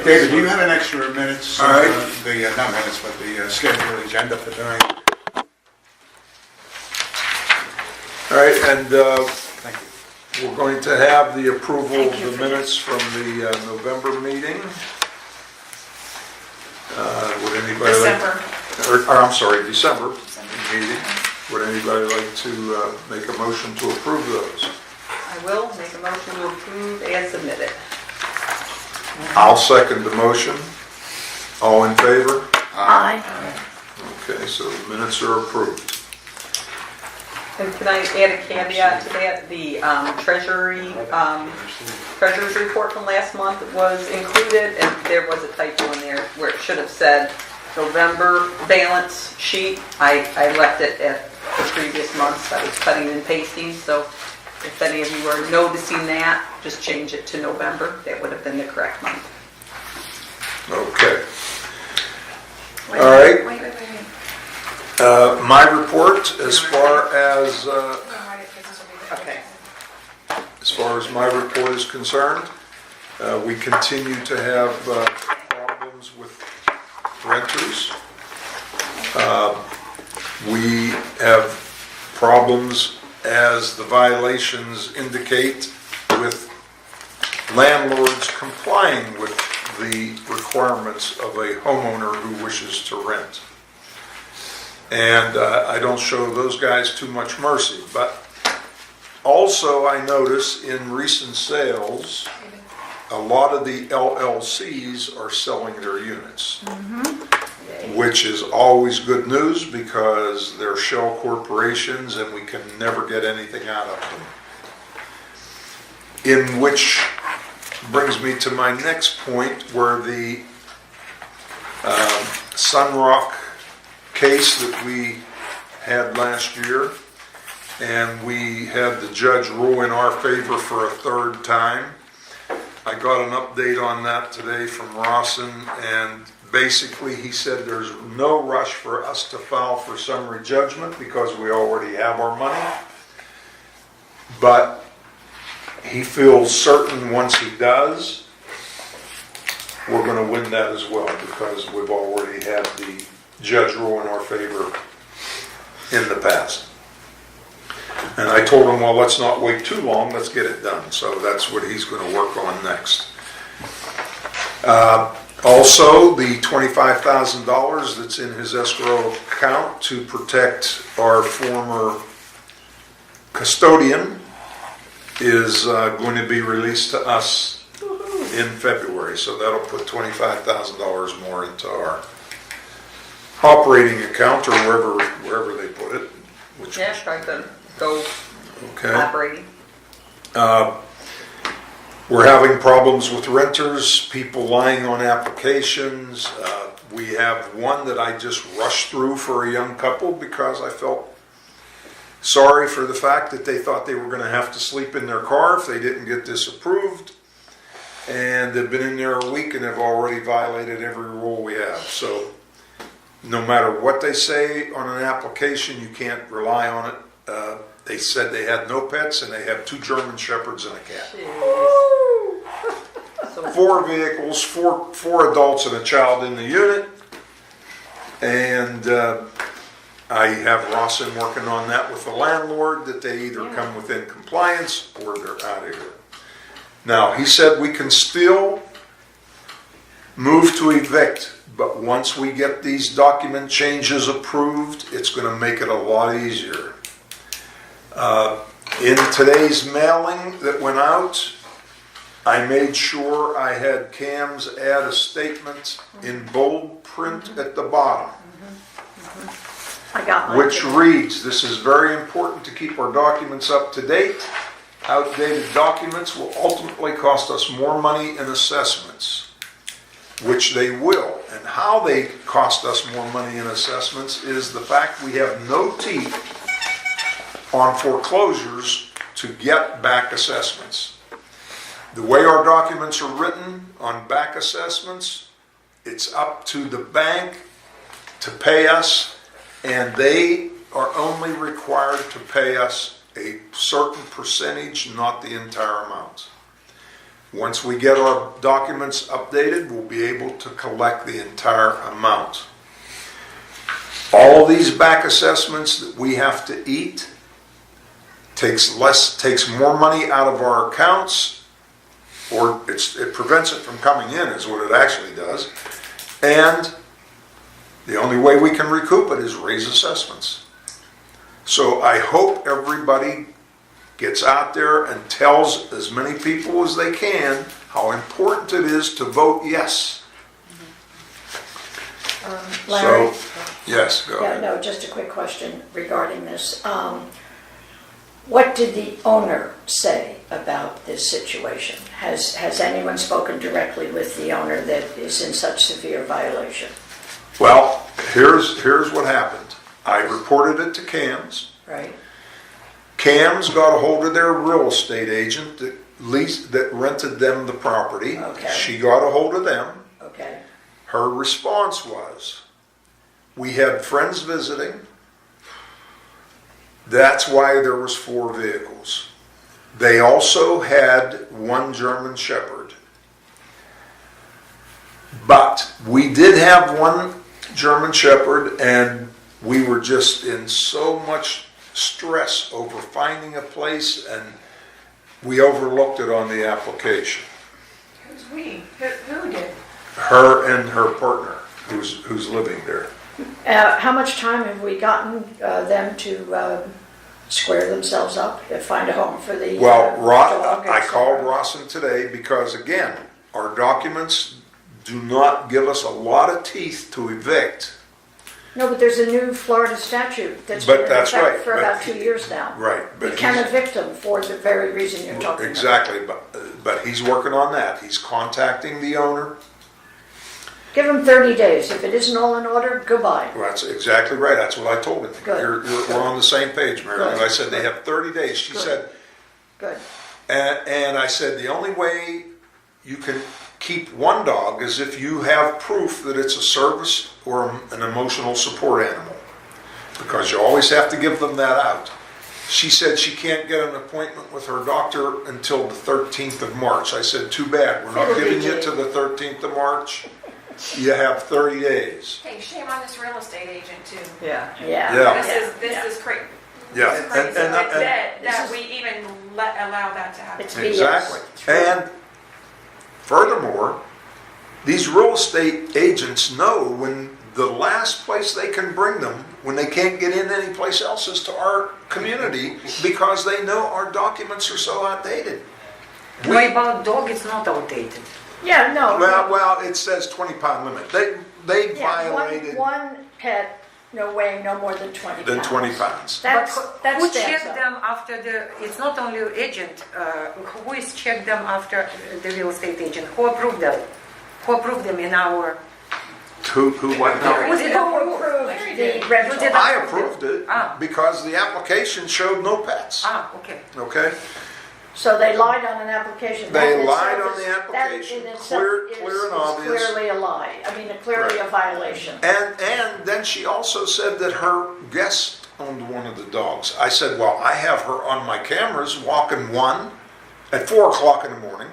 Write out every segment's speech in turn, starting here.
David, do you have an extra minutes? All right. Not minutes, but the scheduled agenda for tonight? All right, and Thank you. we're going to have the approval of the minutes from the November meeting. Would anybody December. I'm sorry, December meeting. Would anybody like to make a motion to approve those? I will make a motion to approve as submitted. I'll second the motion. All in favor? Aye. Okay, so the minutes are approved. And can I add a caveat to that? The treasurer's report from last month was included, and there was a typo in there where it should have said November balance sheet. I left it at the previous months. I was cutting and pasting, so if any of you are noticing that, just change it to November. That would have been the correct month. Okay. All right. Wait. My report, as far as Okay. my report is concerned, we continue to have problems with renters. We have problems, as the violations indicate, with landlords complying with the requirements of a homeowner who wishes to rent. And I don't show those guys too much mercy. But also I notice in recent sales, a lot of the LLCs are selling their units, which is always good news because they're shell corporations and we can never get anything out of them. In which brings me to my next point, where the Sunrock case that we had last year, and we had the judge rule in our favor for a third time. I got an update on that today from Rawson, and basically he said there's no rush for us to file for summary judgment because we already have our money. But he feels certain once he does, we're going to win that as well because we've already had the judge rule in our favor in the past. And I told him, well, let's not wait too long, let's get it done. So that's what he's going to work on next. Also, the $25,000 that's in his escrow account to protect our former custodian is going to be released to us in February. So that'll put $25,000 more into our operating account, or wherever they put it. Yeah, try to go operating. We're having problems with renters, people lying on applications. We have one that I just rushed through for a young couple because I felt sorry for the fact that they thought they were going to have to sleep in their car if they didn't get this approved. And they've been in there a week and have already violated every rule we have. So no matter what they say on an application, you can't rely on it. They said they had no pets and they have 2 German Shepherds and a cat. 4 vehicles, four adults and a child in the unit. And I have Rawson working on that with the landlord, that they either come within compliance or they're out of here. Now, he said we can still move to evict, but once we get these document changes approved, it's going to make it a lot easier. In today's mailing that went out, I made sure I had Cam's add a statement in bold print at the bottom, I got mine. which reads, this is very important to keep our documents up to date. Outdated documents will ultimately cost us more money in assessments, which they will. And how they cost us more money in assessments is the fact we have no teeth on foreclosures to get back assessments. The way our documents are written on back assessments, it's up to the bank to pay us, and they are only required to pay us a certain percentage, not the entire amount. Once we get our documents updated, we'll be able to collect the entire amount. All these back assessments that we have to eat takes more money out of our accounts, or it prevents it from coming in is what it actually does. And the only way we can recoup it is raise assessments. So I hope everybody gets out there and tells as many people as they can how important it is to vote yes. Larry? So, yes, go Yeah, ahead. no, just a quick question regarding this. What did the owner say about this situation? Has anyone spoken directly with the owner that is in such severe violation? Well, here's what happened. I reported it to CAMS. Right? CAMS got a hold of their real estate agent that rented them the property. Okay. She got a hold of them. Okay. Her response was, we had friends visiting. That's why there was 4 vehicles. They also had 1 German Shepherd. But we did have 1 German Shepherd, and we were just in so much stress over finding a place, and we overlooked it on the application. Who's we? Who did? Her and her partner, who's living there. How much time have we gotten them to square themselves up and find a home for the Well, dog? I called Rawson today because, again, our documents do not give us a lot of teeth to evict. No, but there's a new Florida statute that's But been in that's effect right, for but about he- 2 years now. Right, You but can he's- evict them for the very reason you're talking about. Exactly, but he's working on that. He's contacting the owner. Give them 30 days. If it isn't all in order, goodbye. Well, that's exactly right. That's what I told him. Good. We're on the same page, Mary Lou. Good. I said they have 30 days. She Good. said, Good. and I said the only way you can keep 1 dog is if you have proof that it's a service or an emotional support animal, because you always have to give them that out. She said she can't get an appointment with her doctor until the 13th of March. I said, too bad. We're not It'll be giving you June. to the 13th of March. You have 30 days. Hey, shame on this real estate agent too. Yeah. Yeah. Yeah. This is crazy. Yeah, It's crazy and that This is- we even allow that to happen. It's BS. exactly. True. And furthermore, these real estate agents know when the last place they can bring them, when they can't get in any place else, is to our community, because they know our documents are so outdated. Why about dog? It's not outdated. Yeah, no. Well, it says 20-pound limit. They Yeah, violated one pet, no weighing no more than 20 than pounds. 20 pounds. That's, that Who stands checked up. them after the? It's not only agent. Who is checked them after the real estate agent? Who approved them? Who approved them in our? Who what? Who No. did Who approve? approved the You rental? did I approved it Ah. because the application showed no pets. Okay. Okay? So they lied on an application. They That in lied itself on the is- application. That in itself Clear and obvious. clearly a lie. I mean, clearly a violation. And then she also said that her guest owned one of the dogs. I said, well, I have her on my cameras walking one at 4 o'clock in the morning,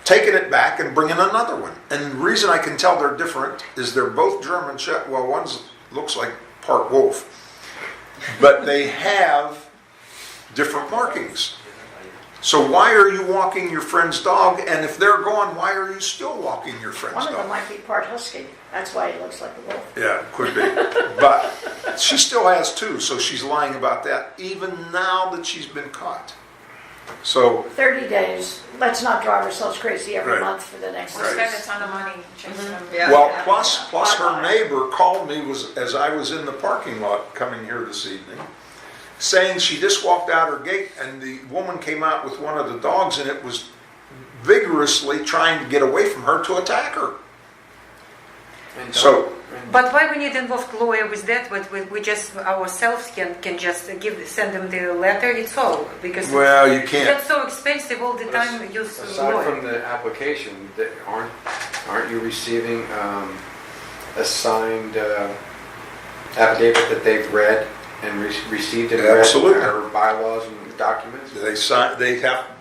taking it back and bringing another one. And the reason I can tell they're different is they're both German Shepherd. Well, one looks like part wolf, but they have different markings. So why are you walking your friend's dog? And if they're gone, why are you still walking your friend's One of them dog? might be part husky. That's why he looks like a wolf. Yeah, could be. But she still has 2, so she's lying about that, even now that she's been caught. So, 30 days. Let's not drive ourselves crazy every Right. month for the next We Right. spend a ton of money chasing them. Yeah. well, Yeah. plus her Bye-bye. neighbor called me as I was in the parking lot coming here this evening, saying she just walked out her gate and the woman came out with one of the dogs and it was vigorously trying to get away from her to attack her. So, But why we need involved lawyer with that? But we just ourselves can just send them the letter. It's all because well, you can't. that's so expensive all the time. Use Aside lawyer. from the application, aren't you receiving a signed affidavit that they've read and received and Absolutely. read our bylaws and documents?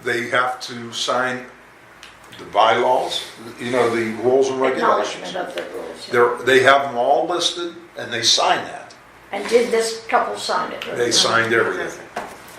They have to sign the bylaws, you know, the rules and Acknowledgement regulations. of the rules. They have them all listed, and they sign that. And did this couple sign it? They signed everything.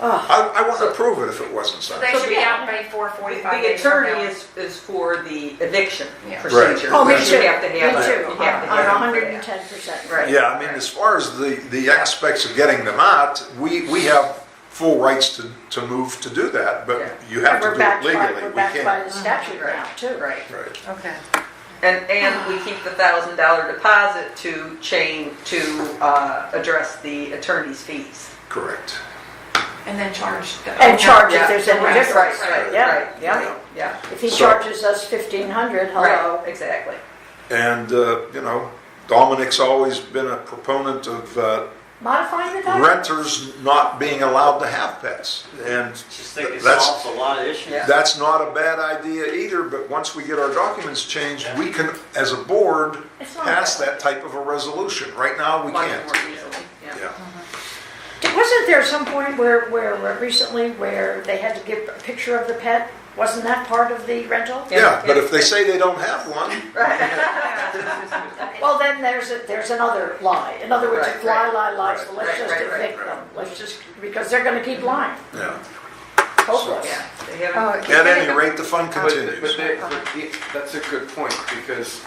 Oh, I wouldn't approve it if it wasn't signed. They should be yeah. out by 4:45 The days from attorney now. is for the eviction Yeah. procedure. Oh, me which too. You have to Me have too. that. You have to have I'm it for that. 110%. Right. Yeah, I mean, as far as the aspects of getting them out, we have full rights to move to do that, but Yeah. you have to We're do it backed by, legally. we're We backed by can't. the statute now, too. Right. Right. Okay. And we keep the $1,000 deposit to address the attorney's fees. Correct. And then charge the. And charge if Yeah. there's any Right, difference. Right, Yeah, right, yeah. Yeah, If he So- charges us 1,500, hello. right, exactly. And, you know, Dominic's always been a proponent of Modifying the document? renters not being allowed to have pets. And Just think it that's, solves a lot of issues. Yeah. that's not a bad idea either, but once we get our documents changed, we can, as a board, It's not pass bad. that type of a resolution. Right now, we Much can't. more easily, yeah. Yeah. Wasn't there some point where recently where they had to give a picture of the pet? Wasn't that part of the rental? Yeah, but if they say they don't have one, Well, then there's another lie. In other words, Right, if lie right, lies, so let's right, just right, evict right. them. Let's just, because they're gonna keep lying. yeah. Hopeless. Yeah, they haven't. At any rate, the fun But continues. that's a good point, because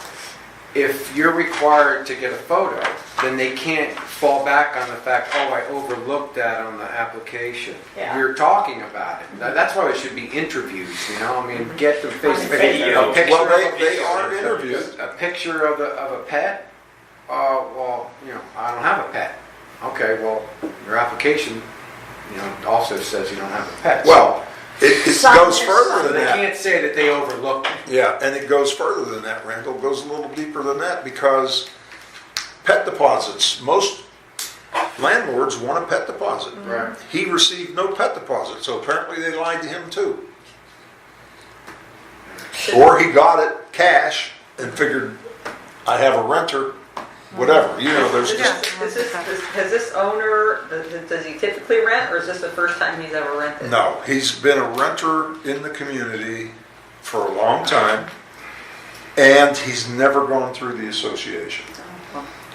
if you're required to get a photo, then they can't fall back on the fact, oh, I overlooked that on the application. Yeah. We're talking about it. That's why it should be interviews, you know, I mean, get them face to face. Video. A picture Well, of a- they are interviewed. a picture of a pet? Well, you know, I don't have a pet. Okay, well, your application, you know, also says you don't have a pet. Well, it Sign goes this, further sign than They that. can't say that they overlooked it. Yeah, and it goes further than that, Randall. It goes a little deeper than that because pet deposits, most landlords want a pet deposit. Right. He received no pet deposit, so apparently they lied to him too. Or he got it cash and figured, I have a renter, whatever, you know, there's just, Has this owner, does he typically rent, or is this the first time he's ever rented? no, he's been a renter in the community for a long time, and he's never gone through the association.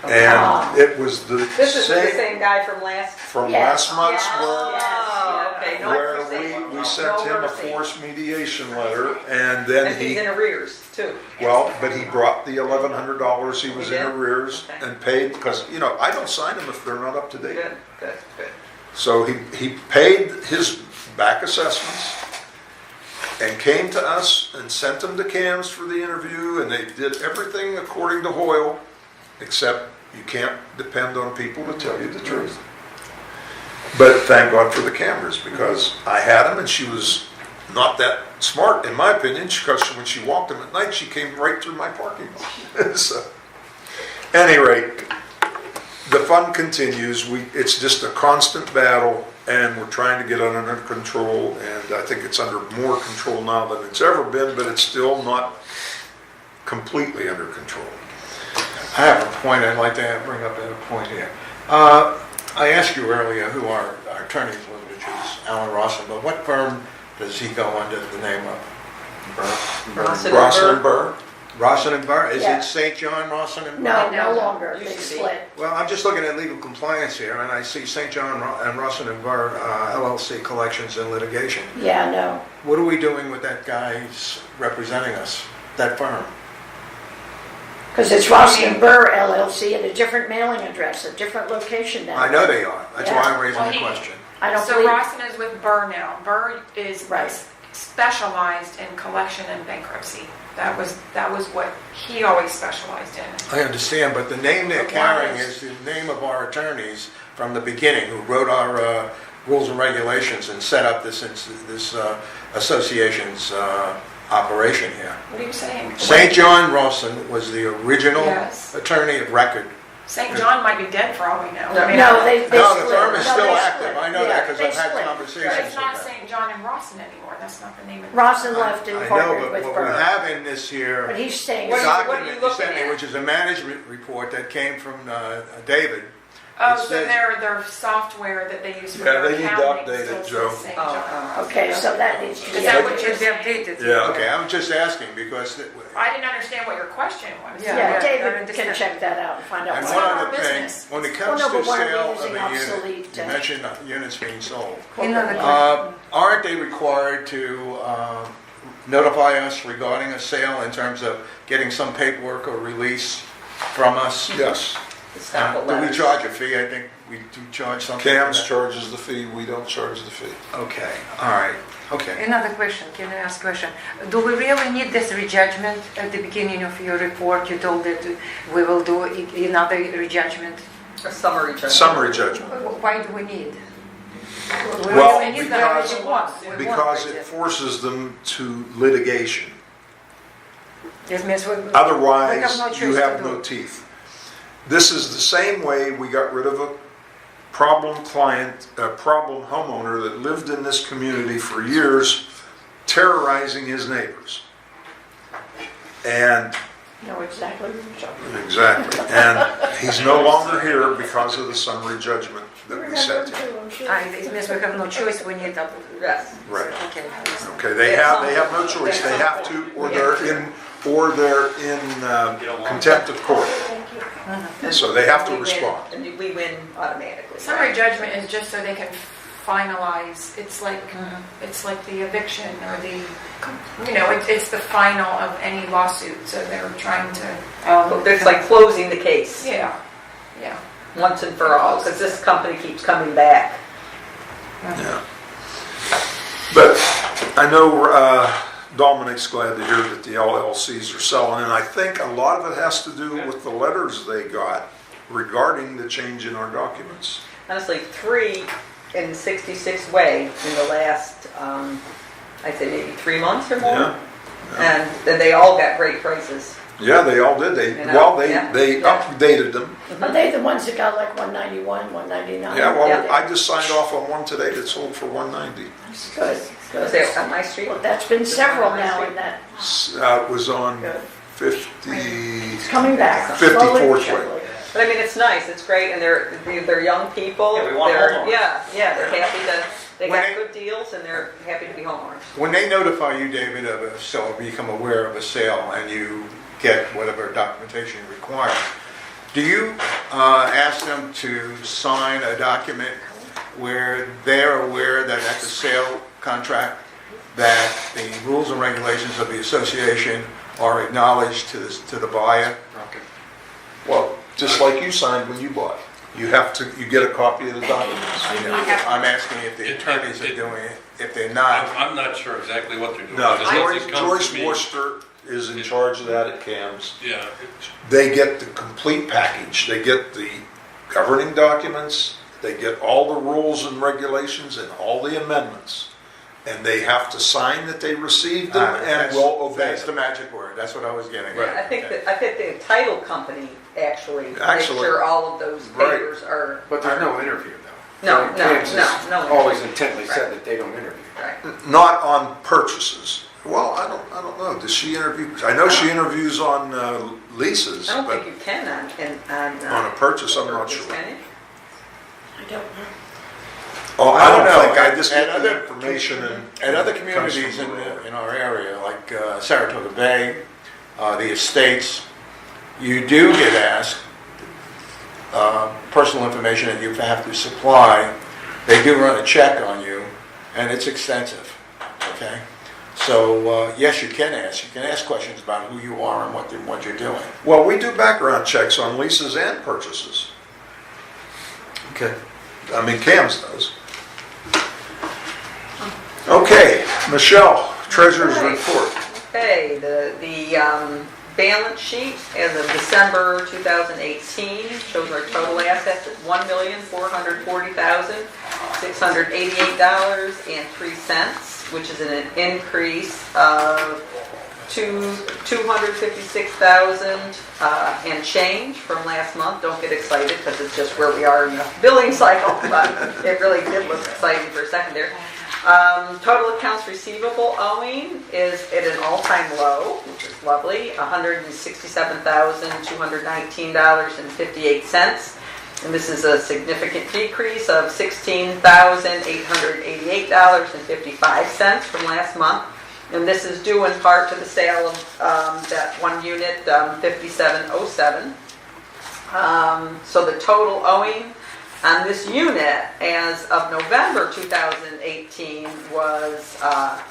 And it was the This is the same same guy from last? from Yes. last month's Yes. work, Oh, okay, no where mercy. we sent him a mercy. forced mediation letter, and then And he's in arrears, too. well, but he brought the $1,100 he was He in did? arrears Okay. and paid, because, you know, I don't sign them if they're not up to date. Good, good, good. So he paid his back assessments and came to us and sent them to CAMS for the interview, and they did everything according to Hoyle, except you can't depend on people to tell you the truth. But thank God for the cameras, because I had him and she was not that smart, in my opinion, because when she walked him at night, she came right through my parking lot. So, any rate, the fun continues. It's just a constant battle, and we're trying to get it under control, and I think it's under more control now than it's ever been, but it's still not completely under control. I have a point I'd like to bring up at a point here. I asked you earlier who our attorney was, which is Alan Rawson, but what firm does he go under the name of? Rawson and Rosalind Burr? Burr? Rawson and Burr? Is Yeah. it St. John Rawson and Burr? No, No, no longer. used They to be. split. Well, I'm just looking at legal compliance here, and I see St. John and Rawson and Burr, LLC Collections and Litigation. Yeah, no. What are we doing with that guy's representing us, that firm? Because it's Rossin and Burr LLC at a different mailing address, a different location now. I know they are, that's why I'm raising Well, the he- question. I don't So believe, Rawson is with Burr now. Burr is Right. specialized in collection and bankruptcy. That was what he always specialized in. I understand, but the name they're But why carrying is- is the name of our attorneys from the beginning, who wrote our rules and regulations and set up this association's operation here. What are you saying? St. John Rawson was the original Yes. attorney of record. St. John might be dead for all we know. No. I mean, no, they split. No, the firm is No, still they active, split. I know that Yeah, because they I've had split. conversations But with it's not them. St. John and Rawson anymore. That's not the name of it. Rawson left I and know, partnered but with what we Burr. have in this here But he's staying. What are you document you looking sent me, at? which is a management report that came from David, Oh, It so says- their software that they use for Yeah, their they need to accounting update it, still Joe. says the same, Oh, Joe. Okay, so that needs to be. Is that It what should be you're updated. Yeah. Okay, I was just asking because, I didn't understand what your question was. Yeah. Yeah, I David understand. can check that out and find out. and It's one not other our thing, business. when it comes Well, no, to but why are we sale of using a unit, obsolete, you mentioned units being sold. Another question. Aren't they required to notify us regarding a sale in terms of getting some paperwork or release from us? Yes. It's not the Do we letters. charge a fee? I think we do charge something. for CAMS that. charges the fee, we don't charge the fee. Okay, all right, okay. Another question, can I ask a question? Do we really need this rejudgment at the beginning of your report? You told that we will do another rejudgment. A summary judgment. Summary judgment. Why do we need? We Well, really need that because- already once. We want Because it it. forces them to litigation. This means we have Otherwise, no choice you to have do no it. teeth. This is the same way we got rid of a problem client, a problem homeowner that lived in this community for years, terrorizing his neighbors. And, Know exactly what you're talking about. exactly, and he's no longer here because of the summary judgment that we Remember sent him. too, I'm sure. It means we have no choice, we need that. Yes. Right. Okay. Okay, they have no choice, they have to, or they're in contempt of court. So they have to We win, respond. And we win automatically. Summary judgment is just so they can finalize, it's like the eviction or it's the final of any lawsuit, so they're trying to, It's like closing the case yeah. once and for all, because this company keeps coming back. Yeah. But I know Dominic's glad to hear that the LLCs are selling, and I think a lot of it has to do with the letters they got regarding the change in our documents. Honestly, 3 in 66 Way in the last, I'd say maybe 3 months or more. Yeah. And then they all got great prices. Yeah, they all did. They You know, they yeah, they updated them. Are they the ones that got like 191, 199? Yeah, well, Yeah. I just signed off on one today that sold for 190. Good, Was good. it on my street? Well, that's been several now in that, It was on Good. 50. it's coming back. 54th slowly but Way. surely. But I mean, it's nice, it's great, and they're young people. Yeah, we want They're- homeowners. Yeah, they're happy they When got they- good deals, and they're happy to be homeowners. When they notify you, David, of a sale, become aware of a sale, and you get whatever documentation you require, do you ask them to sign a document where they're aware that at the sale contract, that the rules and regulations of the association are acknowledged to the buyer? Okay. Well, just like you signed when you bought. You get a copy of the documents. I know. I'm asking if the attorneys are doing it. If they're not, I'm not sure exactly what they're doing. No, because once it comes Joyce to me- Worcester is in charge of that at CAMS. Yeah, They get the complete package. They get the governing documents, they get all the rules and regulations and all the amendments. And they have to sign that they received them and that's- will obey That's the them. magic word. That's what I was getting at. I think the title company actually makes Actually, sure all of those right. papers are. But there's no interview though. No, no, Kansas no. Always intently said Right. that they don't interview. Right. Not on purchases. Well, I don't know. Does she interview? I know she interviews on leases, I don't but think you can on. on a purchase, I'm not purchase, sure. can you? I don't know. Oh, I I don't don't know. think. I just At get the other- information and. At other it comes communities from the- in our area, like Saratoga Bay, the estates, you do get asked personal information that you have to supply. They do run a check on you, and it's extensive, okay? So, yes, you can ask. You can ask questions about who you are and what you're doing. Well, we do background checks on leases and purchases. Okay. I mean, CAMS does. Okay, Michelle, treasurer's Right. report. Okay, the balance sheet as of December 2018 shows our total assets at $1,440,688.03, which is an increase of $256,000 and change from last month. Don't get excited because it's just where we are in the billing cycle, but it really did look exciting for a second there. Total accounts receivable owing is at an all-time low, which is lovely, $167,219.58. And this is a significant decrease of $16,888.55 from last month. And this is due in part to the sale of that one unit, 5707. So the total owing on this unit as of November 2018 was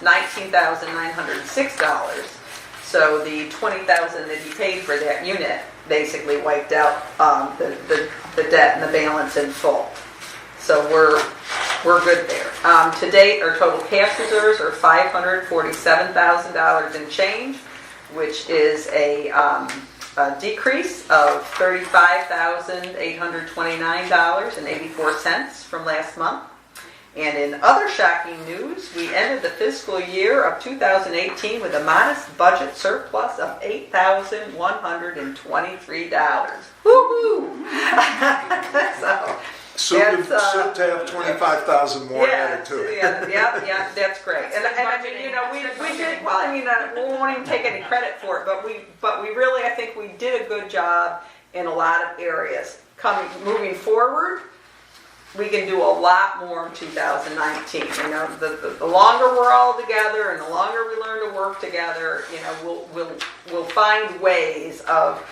$19,906. So the $20,000 that he paid for that unit basically wiped out the debt and the balance in full. So we're good there. To date, our total cash reserves are $547,000 in change, which is a decrease of $35,829.84 from last month. And in other shocking news, we ended the fiscal year of 2018 with a modest budget surplus of $8,123. Woo-hoo! Soon to have 25,000 more added to it. Yeah, that's great. And I mean, you know, we did, well, I mean, we won't even take any credit for it, but we really, I think we did a good job in a lot of areas. Moving forward, we can do a lot more in 2019. You know, the longer we're all together and the longer we learn to work together, you know, we'll find ways of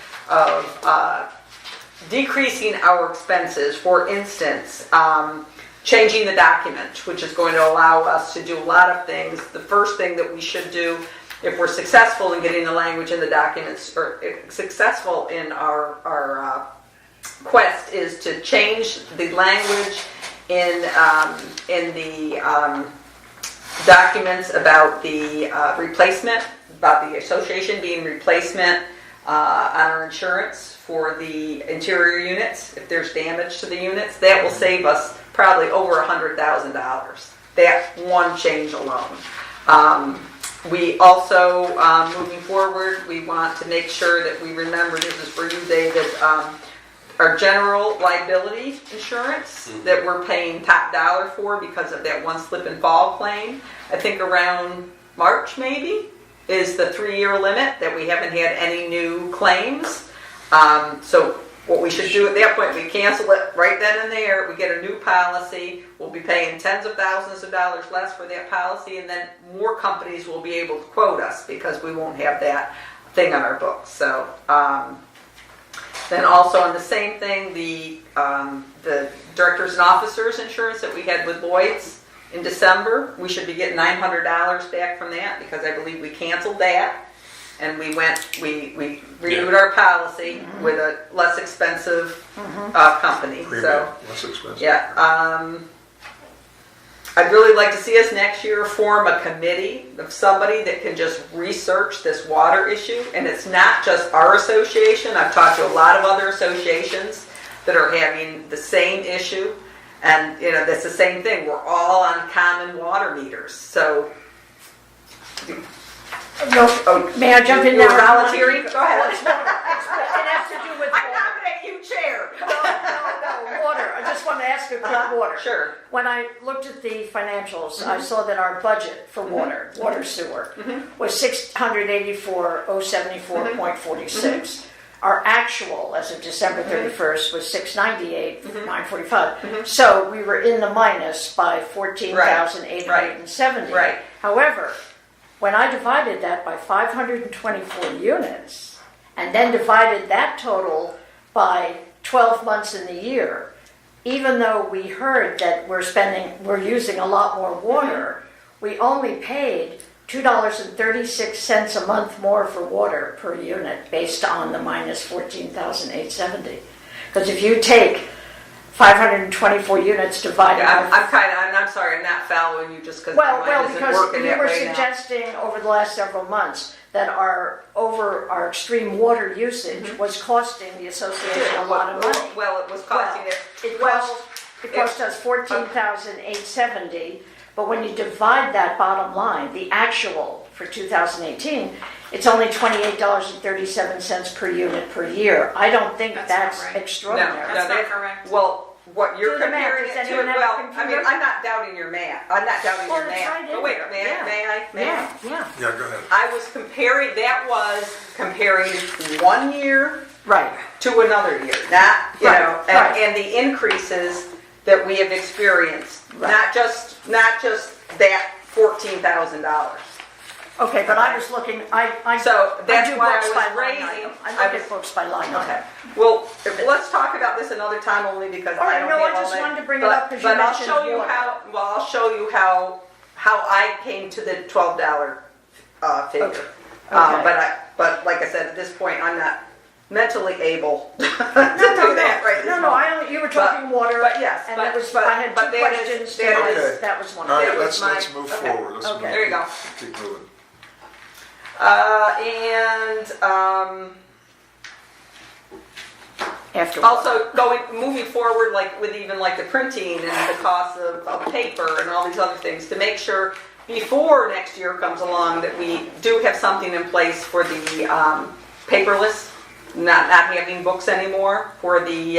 decreasing our expenses. For instance, changing the document, which is going to allow us to do a lot of things. The first thing that we should do, if we're successful in getting the language in the documents, or successful in our quest, is to change the language in the documents about the replacement, about the association being replacement on our insurance for the interior units. If there's damage to the units, that will save us probably over $100,000. That one change alone. We also, moving forward, we want to make sure that we remember, this is for you, David, our general liability insurance that we're paying top dollar for because of that one slip and fall claim. I think around March maybe is the 3-year limit that we haven't had any new claims. So what we should do at that point, we cancel it right then and there. We get a new policy. We'll be paying tens of thousands of dollars less for that policy, and then more companies will be able to quote us because we won't have that thing on our books. So then also on the same thing, the directors and officers insurance that we had with Lloyd's in December, we should be getting $900 back from that because I believe we canceled that. And we renewed our policy with a less expensive company. So Less expensive. yeah, I'd really like to see us next year form a committee of somebody that can just research this water issue. And it's not just our association. I've talked to a lot of other associations that are having the same issue. And, you know, that's the same thing. We're all on common water meters. So, No, may I jump in you're now? volunteering? Go ahead. It has to do with I water. nominate you chair. No, water. I just want to ask a quick water. Sure. When I looked at the financials, I saw that our budget for water sewer, was $684,074.46. Our actual, as of December 31st, was $698,945. So we were in the minus by $14,870. Right. However, when I divided that by 524 units, and then divided that total by 12 months in the year, even though we heard that we're using a lot more water, we only paid $2.36 a month more for water per unit based on the minus 14,870. Because if you take 524 units divided by... I'm sorry, I'm not following you just because Well, mine isn't because working you that were way now. suggesting over the last several months that our extreme water usage was costing the association a lot of money. Well, it was costing it. It cost us $14,870, but when you divide that bottom line, the actual for 2018, it's only $28.37 per unit per year. I don't think That's that's not right. extraordinary. That's not correct. Well, what you're Do the math. comparing Does it to, anyone have a well, I computer? mean, I'm not doubting your math. I'm not doubting Well, your it's math. right in But wait, there. may Yeah. I? Yeah. Yeah, go ahead. I was comparing 1 year Right. to another year, not, you Right, know, right. and the increases that we have experienced, Right. not just that $14,000. Okay, but I was looking, I So that's do why I books was by line raising- item. I I look was- at books by line Okay, item. well, let's talk about this another time only because All right, I don't no, have I all just that. wanted to bring it up 'cause you But I'll mentioned show you water. I'll show you how I came to the $12 figure. Okay. Okay. But like I said, at this point, I'm not mentally able to do that right this No, moment. you were talking water. but yes, And but- that was, but- I had but two that is- questions. that and is- that was one All of right, them. was let's my- move okay. forward. Let's Okay. move- There you go. Keep moving. After Also, moving forward, like with even like the printing and the cost of paper and all these other things, to make sure before next year comes along that we do have something in place for the paperless, not having books anymore for the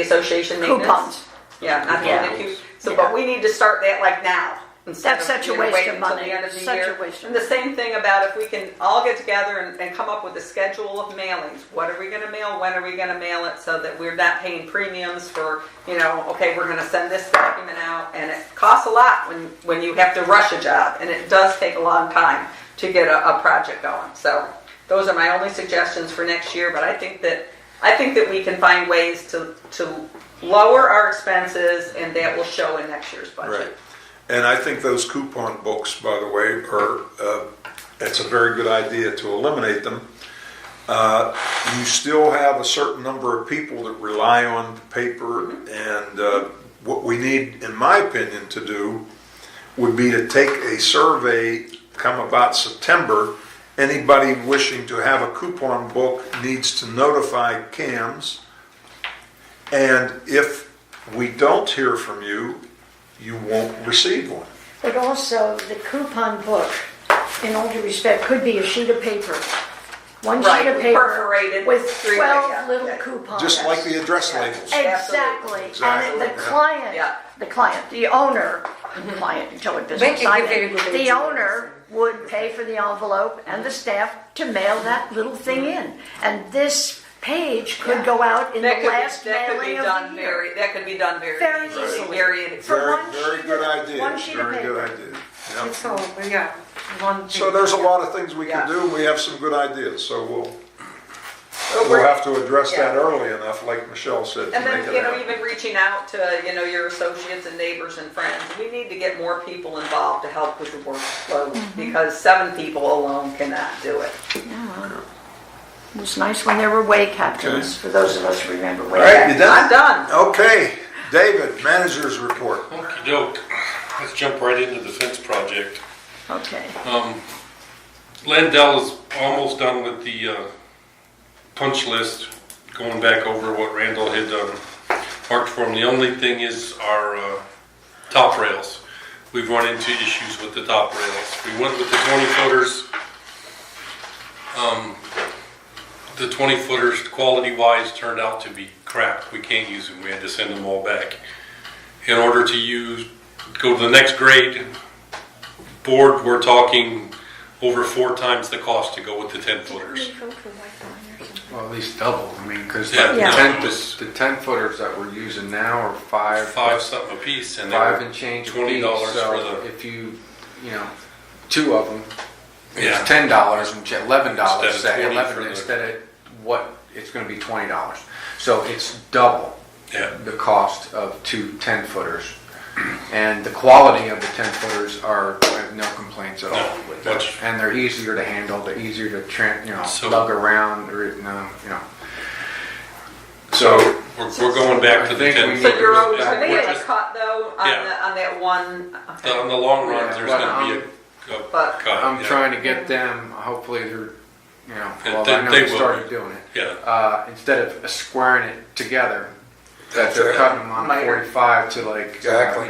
association maintenance. Coupons. Yeah, not Yeah. having the coupons. So, Yeah. but we need to start that like now. Instead That's of, such a you know, waste waiting of until money. the end of the Such year. a waste of And the same thing about if we can all get together and come up with a schedule of mailings. What are we going to mail? When are we going to mail it? So that we're not paying premiums for, you know, okay, we're going to send this document out, and it costs a lot when you have to rush a job, and it does take a long time to get a project going. So those are my only suggestions for next year. But I think that we can find ways to lower our expenses, and that will show in next year's budget. Right. And I think those coupon books, by the way, it's a very good idea to eliminate them. You still have a certain number of people that rely on the paper, and what we need, in my opinion, to do would be to take a survey come about September. Anybody wishing to have a coupon book needs to notify CAMS, and if we don't hear from you, you won't receive one. But also, the coupon book, in all due respect, could be a sheet of paper. One Right, sheet of paper perforated with three-way, 12 yeah, little yeah. coupons. Just like the address Yeah. labels. Exactly. Exactly. And the Yeah. client, the owner, client, until it business, Making I a very mean, good the idea. owner would pay for the envelope and the staff to mail that little thing in. And this page could go out in the last mailing of the year. That could be done very Very easily. easily. Very For Very, one very sheet good of- idea. one sheet of Very good paper. idea. Yeah. It's all, yeah, one So thing. there's a lot of things we can Yeah. do. We have some good ideas, so we'll we're- have to address Yeah. that early enough, like Michelle said, to And make then, it happen. even reaching out to, your associates and neighbors and friends. We need to get more people involved to help with the workload, because 7 people alone cannot do it. It was nice when there were way captains, for those of us who remember way All right, captains. you done? I'm done. Okay, David, manager's report. Okey doke. Let's jump right into the fence project. Okay. Landell is almost done with the punch list, going back over what Randall had marked for him. The only thing is our top rails. We've run into issues with the top rails. We went with the 20 footers. The 20 footers, quality-wise, turned out to be crap. We can't use them. We had to send them all back. In order to go to the next grade board, we're talking over 4 times the cost to go with the 10 footers. Well, at least double, I mean, because Yeah. Yeah. the 10 footers that we're using now are five Something a piece, and five they're and change $20 $20 for so the. if you 2 of them, Yeah. it's $10 and $11, Instead of say 20 11 for the- instead of what it's going to be $20. So it's double Yeah. the cost of 2 10 footers. And the quality of the 10 footers I have no complaints at all No, with much. that. And they're easier to handle, they're easier to So- lug around, or, So we're going back to the I think 10 we So need you're, to- are they We're gonna just- cut though, Yeah. on that one? Okay. In the long run, Yeah, there's but, going to be a but- cut. I'm yeah. trying to get them, hopefully they're, well, They- I know they they will started be. doing it. Yeah. Instead of squaring it together, That's they're it. cutting them on Miter. 45 to Exactly.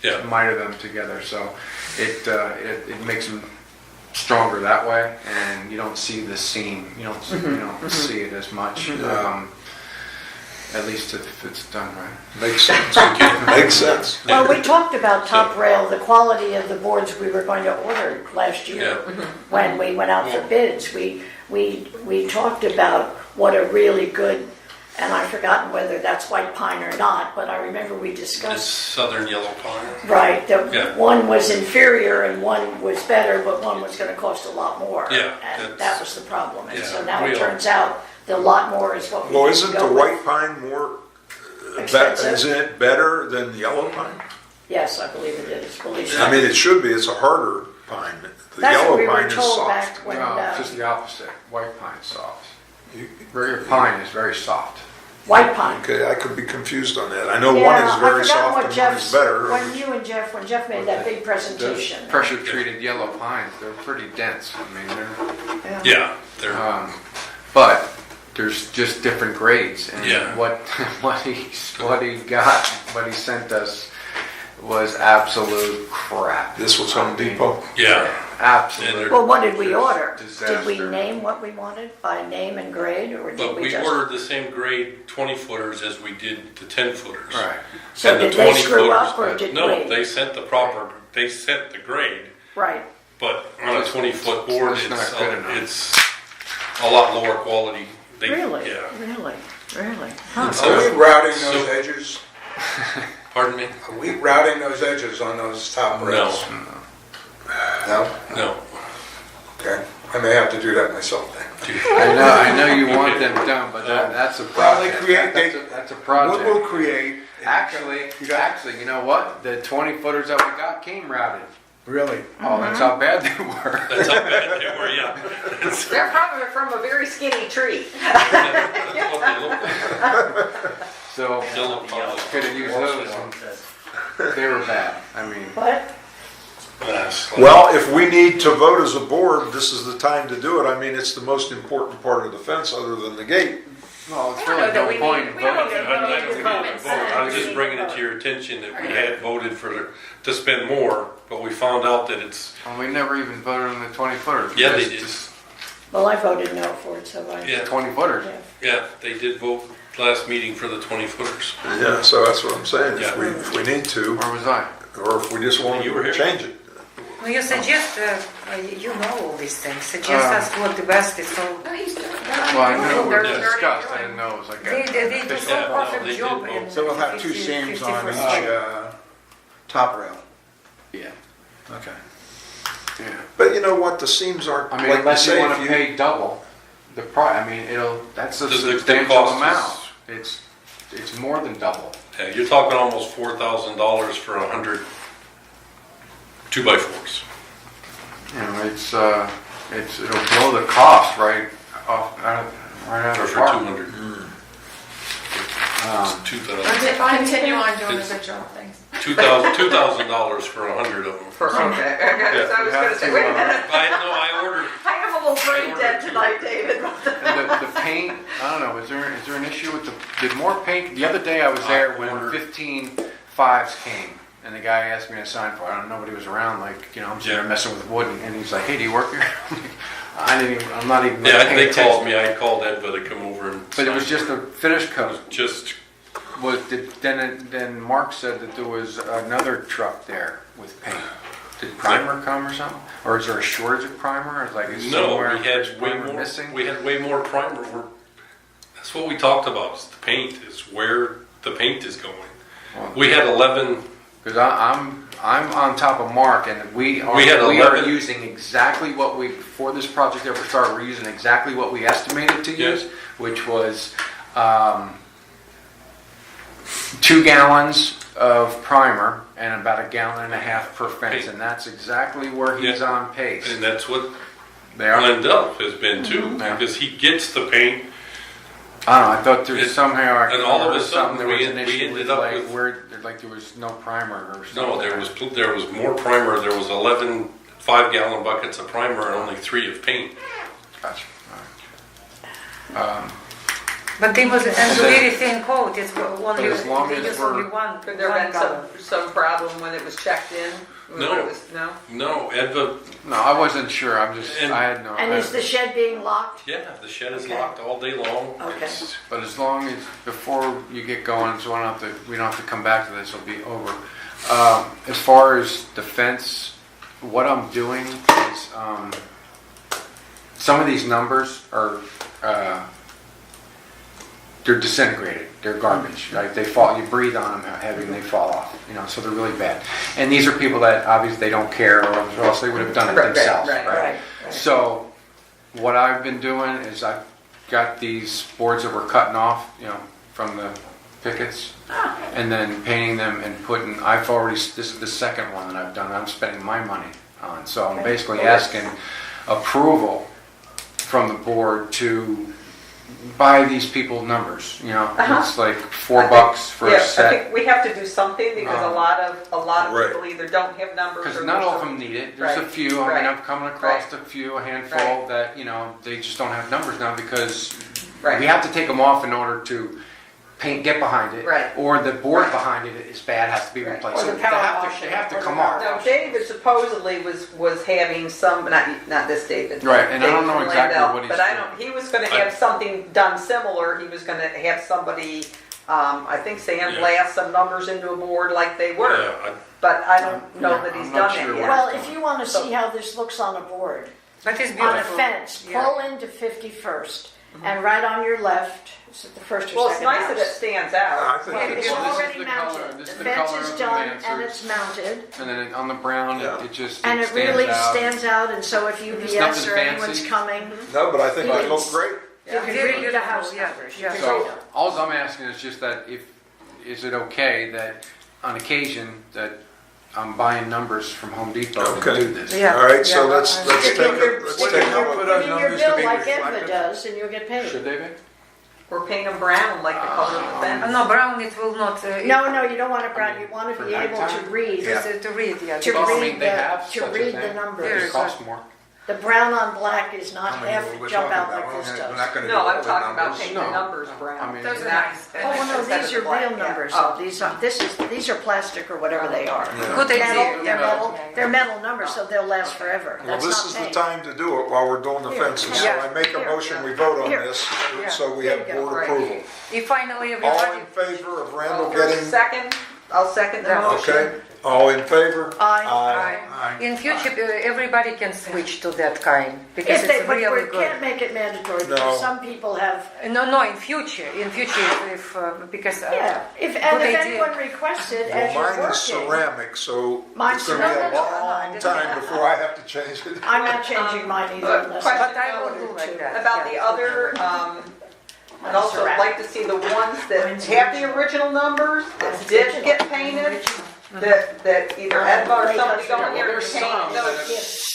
Yeah. miter them together. So it makes them stronger that way, and you don't see the seam. You don't see it as much. At least if it's done right. Makes sense. Makes sense. Well, we talked about top rail, the quality of the boards we were going to order last year Yeah. when we went out for bids. We talked about what a really good, and I've forgotten whether that's white pine or not, but I remember we It's discussed, southern yellow pine. right, that Yeah. one was inferior and one was better, but one was gonna cost a lot more. Yeah, And that's- that was the problem, and so Yeah, now it we all- turns out the lot more is what we Well, need to isn't the go with. white pine more, Expensive. isn't it better than the yellow pine? Yes, I believe it is, believe I me. mean, it should be, it's a harder pine. The That's what yellow we were pine is told soft. back when, No, it's just the opposite. White pine's soft. Regular pine is very soft. white pine. Okay, I could be confused on that. I know one Yeah, is I very forgot soft what and one Jeff's, is better. when Jeff made that big presentation. Pressure treated yellow pines, they're pretty dense. I mean, they're, Yeah, they're, but there's just different grades. And Yeah. what he sent us was absolute crap. This was Home Depot. yeah. Absolute. Well, what did we order? Disaster. Did we name what we wanted by name and grade, or did But we we just? ordered the same grade 20 footers as we did the 10 footers. Right. So And the did they 20 screw footers- up or did No, we? they sent the grade, Right, but on a 20-foot board, It's not good enough. it's a lot lower quality. really, Yeah. really. Are we routing those So- edges? Pardon me? Are we routing those edges on those top No, rails? No? no. Okay, I may have to do that myself then. I know you want them done, but that's a Well, they project. create- That's a What project. we'll create. Actually, you know what? The 20 footers that we got came routed. Really? Oh, that's how bad they were. That's how bad they were, yeah. They're probably from a very skinny tree. That's what they look like. So Yellow pine. could have used those ones. They were bad. I mean, What? Well, if we need to vote as a board, this is the time to do it. I mean, it's the most important part of the fence other than the gate. well, it's I don't know really that no we point need- in we don't voting. need- I'm not gonna Common vote. I'm sense. just bringing it to your attention that we had voted to spend more, but we found out that it's, Well, we never even voted on the 20 footers. yeah, they Just- did. just Well, I voted no for it, so I. Yeah. 20 footers. Yeah. Yeah, they did vote last meeting for the 20 footers. Yeah, so that's what I'm saying. Yeah. If we need to, Where was I? or if we just want You were to here. change it. No, you suggest, you know all these things, suggest us what the best is, so No, he's doing that. Well, I know we They're were already discussed. I doing- didn't know it was like they do a. so Yeah, no, perfect they job. did in vote. So we'll have two 50, seams on 51st each Street. top rail. Yeah. Okay. Yeah. But you know what, the seams aren't, I mean, like you unless you say, want if to you, pay double the price, I mean, that's a The substantial cost is- amount. It's more than double. Yeah, you're talking almost $4,000 for 100 2x4s. You know, it'll blow the cost right out of Or the for park. 200. It's 2,000. Continue on doing a good job, thanks. $2,000 for 100 of them. Okay, so I was gonna say, wait a minute. I ordered. I am a little brain dead tonight, David. And the paint, I don't know, is there an issue with did more paint? The other day I was there when ordered- 15 fives came, and the guy asked me to sign for it. I don't know, nobody was around, like, you know, I'm sitting there Yeah. messing with wood, and he's like, hey, do you work here? I'm not even Yeah, paying they attention. called me. I called Edva to come over and. But it was sign. just a finish coat. Just, Then Mark said that there was another truck there with paint. Did primer come or something? Or is there a shortage of primer? Or like is no, somewhere we had way primer more. missing? We had way more primer. That's what we talked about. Is the paint is where the paint is going. We had 11. Because I'm on top of Mark, and we are 11 using exactly what we, before this project ever started, we're using exactly what we estimated to use, which was 2 gallons of primer and about 1.5 gallons per fence, and that's exactly where he's Yeah. on pace. And that's what They are. Lindell has been too, Yeah. because he gets the paint. I don't know, I thought there's It- somehow I and all of a heard sudden something, there was we an ended issue with up like with- where like there was no primer or something. No, there was more primer. There was 11 5-gallon buckets of primer and only 3 of paint. Gotcha. All right. But there was a then- very thin coat, it's only, as long they as use we're- only one. Could there one have been color. some problem when it was checked in? No. When it was- No? No, Edva, No, I wasn't sure. I And- had no. And is the shed being locked? yeah, the shed is Okay. locked all day long. Okay. But as long as before you get going, so we don't have to come back to this. It'll be over. As far as the fence, what I'm doing is some of these numbers are they're disintegrated. They're garbage. Right? They fall. You breathe on them heavy, and they fall off. So they're really bad. And these are people that obviously they don't care, or else they would have done it Right, themselves. right. So what I've been doing is I've got these boards that we're cutting off, from the pickets, and then painting them and putting. This is the second one that I've done. I'm spending my money on. So I'm basically asking approval from the board to buy these people numbers. It's like $4 for a I set. think we have to do something because a lot of Right. people either don't have numbers. Because or not all of some- them need it. There's a Right. few. I Right. mean, I've come across Right. a handful Right. that they just don't have numbers now because Right. we have to take them off in order to get behind it, Right. or the board behind it is bad, has to be Right. replaced. Or So the they power have washing, to or the come power off. Now, David supposedly was having some, not this David. Right, and I don't David know from exactly Landell, what he's But I doing. don't, he was gonna have something done similar, he was gonna have somebody, I think sandblast some numbers into a board like they were. Yeah, But I don't know that he's I'm not done sure that yet. Well, if you want to see how this looks on a board, But it's on beautiful. a fence, Yeah. pull into 51st, and right on your left, is it the first Well, or it's second nice that it house? stands I out. think It's Well, this is already the color- mounted. this The is the fence color is of the done and Mansards. it's mounted, And then on the brown, Yeah. it just and it stands really out. stands out, and so if UPS nothing or anyone's fancy. coming, No, but I think You it can looks s- great. you can Very read the beautiful, house yeah, numbers. You yeah. can So read them. all I'm asking is just that is it okay that on occasion that I'm buying numbers from Home Depot to Okay. do this? Yeah. All right, so Yeah, let's but- take Stick in your, a, let's stick take in your, a, for those put in your numbers to bill be like Eva reflected. does, and you'll get paid. Should they be? We're painting them brown like the color of the fence. No, brown it will not. No, you don't want it brown, you want to For be able to nighttime? read, Yeah. To read, yeah. to Well, I read mean, they have to such a read the thing. numbers. It costs more. The brown on black is not How many half we're jump talking out about? like this We're not does. gonna do No, all I'm the talking about numbers. painting No. the numbers I brown. mean- Those are Not- nice. Oh, well, no, instead these of are black, real yeah. numbers, Oh. though. These are plastic or whatever they are. Good idea. Metal, they're yeah. metal, they're metal numbers, so they'll last forever. well, That's this not is the paint. time to do it while we're doing the Here. fences. So Yeah. I make a Here. motion, we vote on Here. this, Yeah. so we There have you go. board Right. approval. If finally All everybody. in favor of Randall For getting, second, I'll second the Yeah. motion. okay, all in favor? Aye. Aye. In future, everybody can switch to that kind because If they, it's but we really can't good. make it mandatory No. because some people have, No, in future, if because yeah, if Good idea. idea. Anyone requests it Well, as you're mine is working. ceramic, so Mine's it's gonna be a ceramic. long time before I have to change it. I'm not changing mine either unless. question But I will do like that. About the other, I'd also Ceramic. like to see the ones that have the original numbers, that did get painted, that either Edva or somebody go in there and There's some paint that those.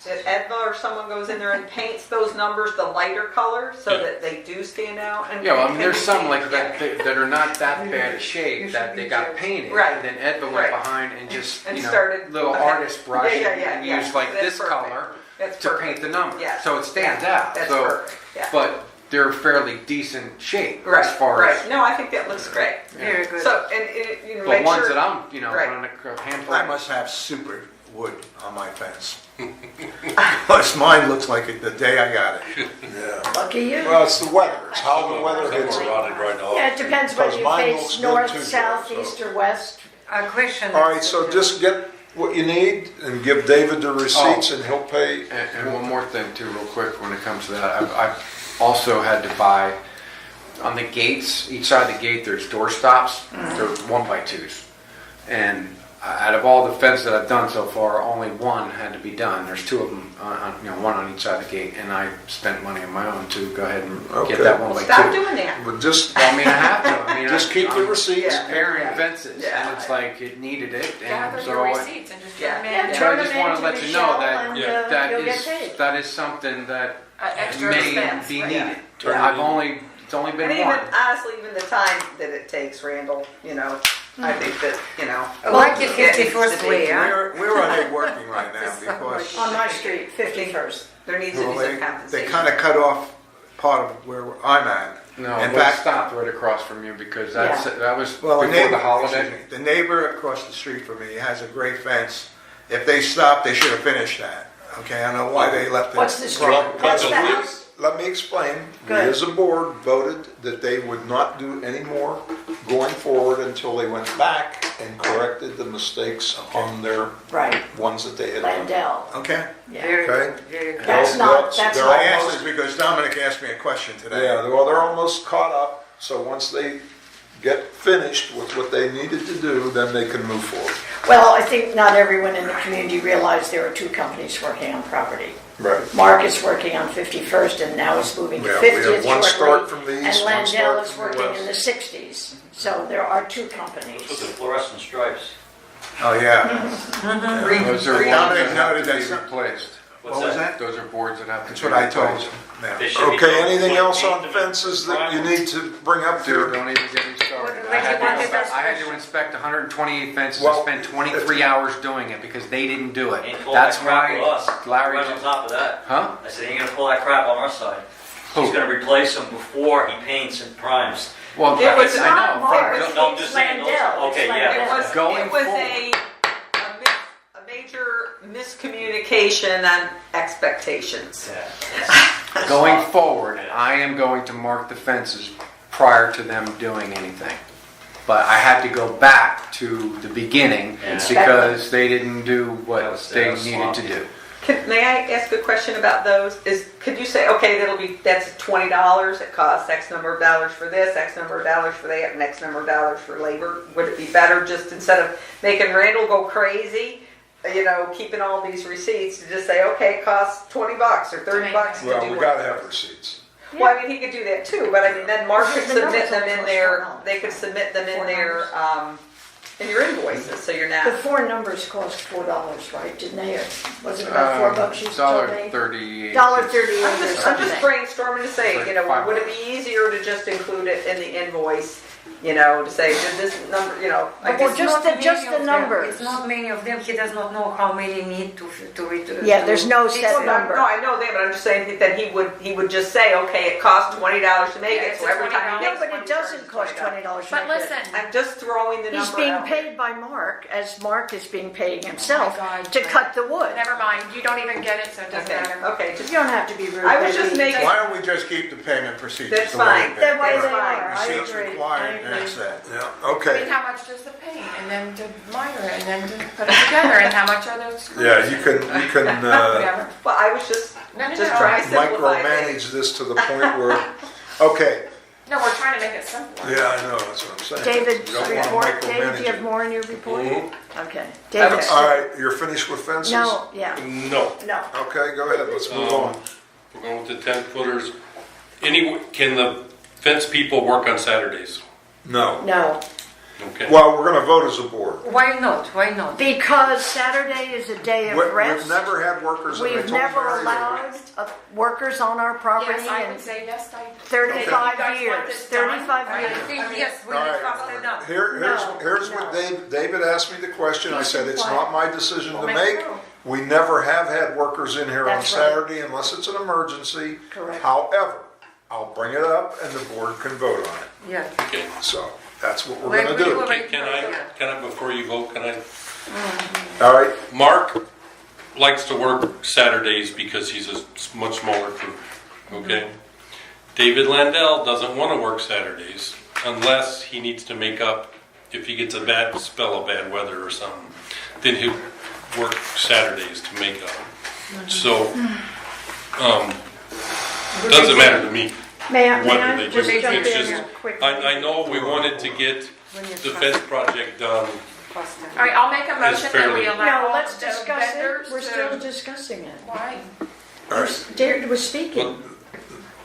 That Edva or someone goes in there and paints those numbers the lighter color so Yeah. that they do stand out. And Yeah, well, I mean, and there's we some see- like yeah. that are not that bad a shape that they got painted. Right. And then Edva went Right. behind and just, And started- little okay. artist brush and Yeah, used like that's this perfect. color That's to perfect. paint the numbers. Yeah. So it stands out. That's So, perfect, yeah. but they're fairly decent shape Right, as far right. as. No, I think that looks great. very good. So, and you know, The make ones sure. that I'm, Right. on a handful. I must have super wood on my fence. Plus mine looks like it the day I got it. Yeah. Lucky you. Well, it's the weather, it's how the weather hits Some it. are rotted right off. Yeah, it depends whether Because you mine looks face good north, too, south, so- east, or west. A question. All right, so just get what you need and give David the receipts and he'll pay. And one more thing too, real quick, when it comes to that, I've also had to buy, on the gates, each side of the gate, there's door stops, they're 1x2s. And out of all the fences that I've done so far, only one had to be done. There's two of them, one on each side of the gate, and I spent money on my own to go ahead and Okay. get that Well, 1x2. stop doing that. But just, Well, I mean, I have to. I mean, just keep the I'm receipts. Yeah. Repairing fences, Yeah. and it's like it needed it, and Gather so your I- receipts and just Yeah. turn them Yeah, in. So turn I them just want to into let you Michelle know that and, that you'll get is paid. that is something that Extra may expense. be right. needed. Turn I've it in. only it's only been And even, one. honestly, even the time that it takes, Randall, I think that, Lucky it needs to 51st be- way, huh? We're on it working right now because On my street, 51st. There needs to well, be some they compensation. kind of cut off part of where I'm at. No, In we fact, stopped right across from you because that was well, before the holiday. the neighbor across the street from me has a great fence. If they stopped, they should have finished that. Okay, I don't know why they left it. What's the street? Well, That's the that's a- house? let me explain. We Good. as a board voted that they would not do any more going forward until they went back and corrected the mistakes on their Right, ones that they had done. Landell, Okay. yeah. Very Okay. good, very good. That's not, that's They're I not, asked almost- this because Dominic asked me a question today. Yeah, well, they're almost caught up, so once they get finished with what they needed to do, then they can move forward. well, I think not everyone in the community realized there are two companies working on property. Right. Mark is working on 51st and now is moving to Yeah, we have 50th one start shortly. from the And east, one Landell start is from the working in the west. 60s. So there are two companies. Those are fluorescent stripes. Oh, yeah. Those are Dominic ones that have noted to be that some- replaced. What was that? Those are boards that have to That's be what I told replaced. you. They Yeah. should be Okay, done anything before else you on paint them in fences that you primer. need to bring up Dude, here? don't even get me started. Well, I had to wanted inspect- us- I had to inspect 128 fences. Well, I spent 23 hours doing it because they didn't do it. Ain't pull That's that crap with why us. Larry Right on just, top of that. huh? I said, he ain't gonna pull that crap on our side. He's Who? gonna replace them before he paints and primes. Well, It was I not know. Mark. From- No, I'm just saying those- Landell, it's okay, yeah. It was, Going it was forward. a major miscommunication on expectations. Yeah. Going forward, I am going to mark the fences prior to them doing anything. But I had to go back to the beginning Yeah. because they didn't do That what was they needed sloppy. to do. May I ask a question about those? Could you say, okay, that's $20, it costs X number of dollars for this, X number of dollars for that, and X number of dollars for labor? Would it be better just instead of making Randall go crazy, keeping all these receipts, to just say, okay, it costs $20 or $30 to do Well, we it? gotta have receipts. Well, I mean, he could do that too, but I mean, then Mark could The numbers submit them only in cost their, $4. they could submit them in their, in your invoices, so you're not. The four numbers cost $4, right? Didn't they? Or was it about $4 you told me? $1.38. $1.38 I'm or just something. brainstorming to say, would it be easier to just include it in the invoice, to say, did this number, I Well, guess. just Not the- just many the of them. numbers. It's not many of them, he does not know how many need to Yeah, there's no fix set it. number. No, I know that, but I'm just saying that he would just say, okay, it costs $20 to make Yeah, it, it's so a every time he $20. makes No, but one, it he doesn't charges cost $20 to But make it. listen, I'm just throwing the number out. He's being there. paid by Mark, as Mark is being paid himself God. to cut the wood. never mind, you don't even get it, so it doesn't Okay, matter. okay, just, You don't have to be rude. I was baby. just making- Why don't we just keep the payment procedures? That's the way fine. they're- That way That's they fine. are, I Receipts agree. I required, and that's agree. that. Yeah, I mean, okay. how much does the paint, and then to mire it, and then to put it together, and how much are those screws? Yeah, you can, Whatever. well, I was just No, trying to simplify things. micromanage this to the point where, okay, No, we're trying to make it simpler. yeah, I know, that's what I'm saying. David's You don't wanna report, David, micromanage do you have it. more in your report? Mhm. Okay. David. All right, you're finished with fences? No, yeah, No. no. Okay, go ahead, let's move on. We're going with the 10 footers. Can the fence people work on Saturdays? No. No, Okay. Well, we're gonna vote as a board. Why not, why not? because Saturday is a day of We've rest. never had workers, and I We've told never Mary allowed workers on our property Yes, I in would say yes, I. 35 You guys want years, this done? 35 I years. think, yes, we All need right. faster done. Here's what No. David asked me the question, I said, it's not my decision to We'll make make. it through. We never have had workers in here on That's right. Saturday unless it's an emergency. Correct. However, I'll bring it up and the board can vote on it. Yeah. Okay. So, that's what we're When gonna we do. were- Can I, before you vote, can I? All right, Mark likes to work Saturdays because he's a much smaller crew, okay? David Landell doesn't want to work Saturdays unless he needs to make up, if he gets a bad spell of bad weather or something, then he'll work Saturdays to make up. So, doesn't matter to me May I whether they do. just jump It's in just, quickly? I know we wanted to get the fence project done. Faster. All right, I'll make a motion that fairly- we allow No, let's the discuss it. vendors We're still to. discussing it. Why? all right. David was speaking. Well,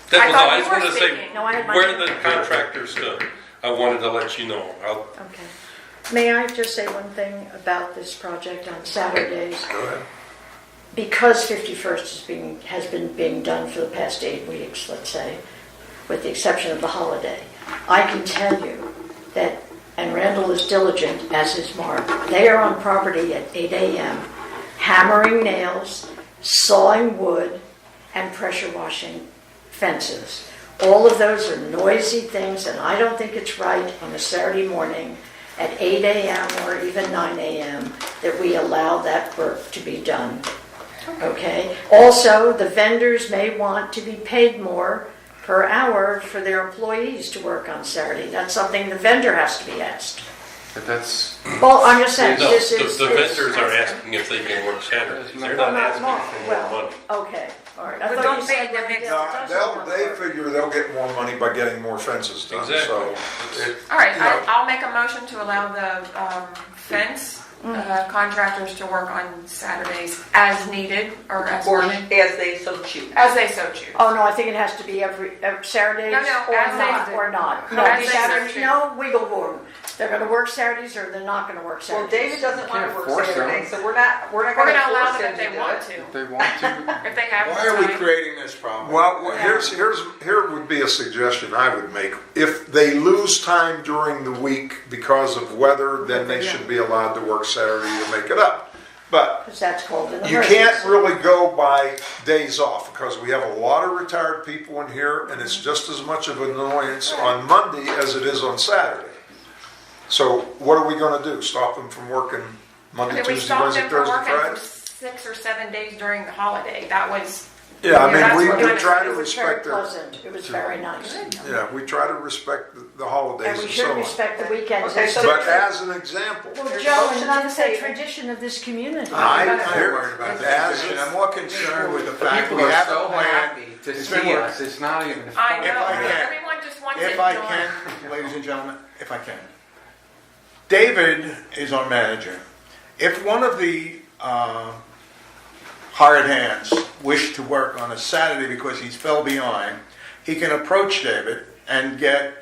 That I was thought all, I you just were wanted to say speaking. No, I had my where hand the up. contractor stood. I wanted to let you know. Okay. May I just say one thing about this project on Saturdays? Go ahead. Because 51st has been being done for the past 8 weeks, let's say, with the exception of the holiday, I can tell you that, and Randall is diligent, as is Mark, they are on property at 8 a.m., hammering nails, sawing wood, and pressure washing fences. All of those are noisy things, and I don't think it's right on a Saturday morning at 8 a.m. or even 9 a.m. that we allow that work to be done. Okay? Also, the vendors may want to be paid more per hour for their employees to work on Saturday. That's something the vendor has to be asked. But that's, Well, I'm just saying, No, this is... the vendors are asking if they can work Saturdays. They're not asking for more money. Okay, all right. I But thought don't you pay said them that extra. it No, doesn't they work. figure they'll get more money by getting more fences done, so. Exactly. All right, You know. I'll make a motion to allow the fence contractors to work on Saturdays as needed or as Or wanted, as they so choose. as they so choose. Oh, no, I think it has to be every Saturdays No, no, or as they not, do. or not. No, As they Saturdays, do. no wiggle room. They're gonna work Saturdays or they're not gonna work Well, Saturdays. David doesn't want Can't to work force them. Saturday, so we're not We're gonna gonna allow force them him if to they do want it. to, if they want to, if they have the Why are we time. creating this problem? Well, here would be a suggestion I would make. If they lose time during the week because of weather, then they should be allowed to work Saturday to make it up. But Because that's called an you emergency. can't really go by days off, because we have a lot of retired people in here, and it's just as much of an annoyance on Monday as it is on Saturday. So what are we gonna do? Stop them from working I Monday, mean, we Tuesday, stopped Wednesday, them from Thursday, working for Friday? 6 or 7 days during the holiday. That was, Yeah, I Yeah, mean, that's we what we kind of- try to It was very respect their, pleasant. It was very nice. yeah, we try to respect the And holidays we and should so on. respect the weekends. Okay, so But as an example, Well, There's Joe, motion and on that's the a table. tradition of this community. I'm Here- kind of worried about the as- tradition. I'm more concerned with the fact people we are have a so plan. happy to It's been see working. us, it's not even I funny. know, I can- everyone just wants it If I done. can, ladies and gentlemen, if I can. David is our manager. If one of the hired hands wish to work on a Saturday because he's fell behind, he can approach David and get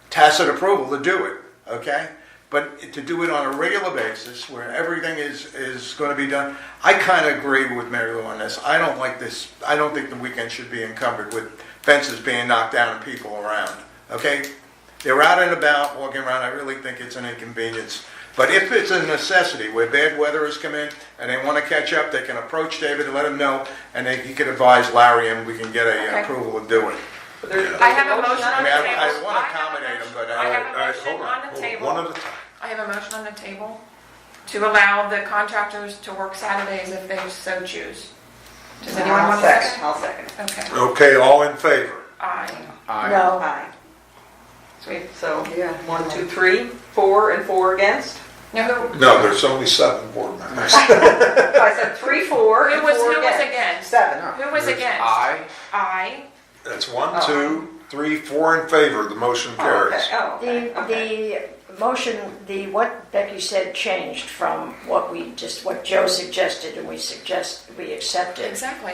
tacit approval to do it, okay? But to do it on a regular basis where everything is going to be done, I kind of agree with Mary Lou on this. I don't like this. I don't think the weekend should be encumbered with fences being knocked down and people around, okay? They're out and about, walking around. I really think it's an inconvenience. But if it's a necessity where bad weather has come in and they want to catch up, they can approach David and let him know, and he can advise Larry and we can get a Okay. approval to do it. I have a motion I on mean, the I table. want to I have a accommodate him, motion- but I have all a right, motion hold on the one table. at a time. I have a motion on the table to allow the contractors to work Saturdays if they so choose. Does anyone want to second? I'll second. Okay. Okay, all in favor? Aye. No, Aye. Sweet, so, 1, 2, 3, 4, and 4 against? Now, who No, there's only 7 board members. I said 3, 4, and 4 who was against? 7. Who was There's against? I, That's 1, 2, 3, 4 in favor, the motion Oh, carries. okay. Oh, okay. Okay. the motion, what Becky said changed from what Joe suggested and we accepted. Exactly.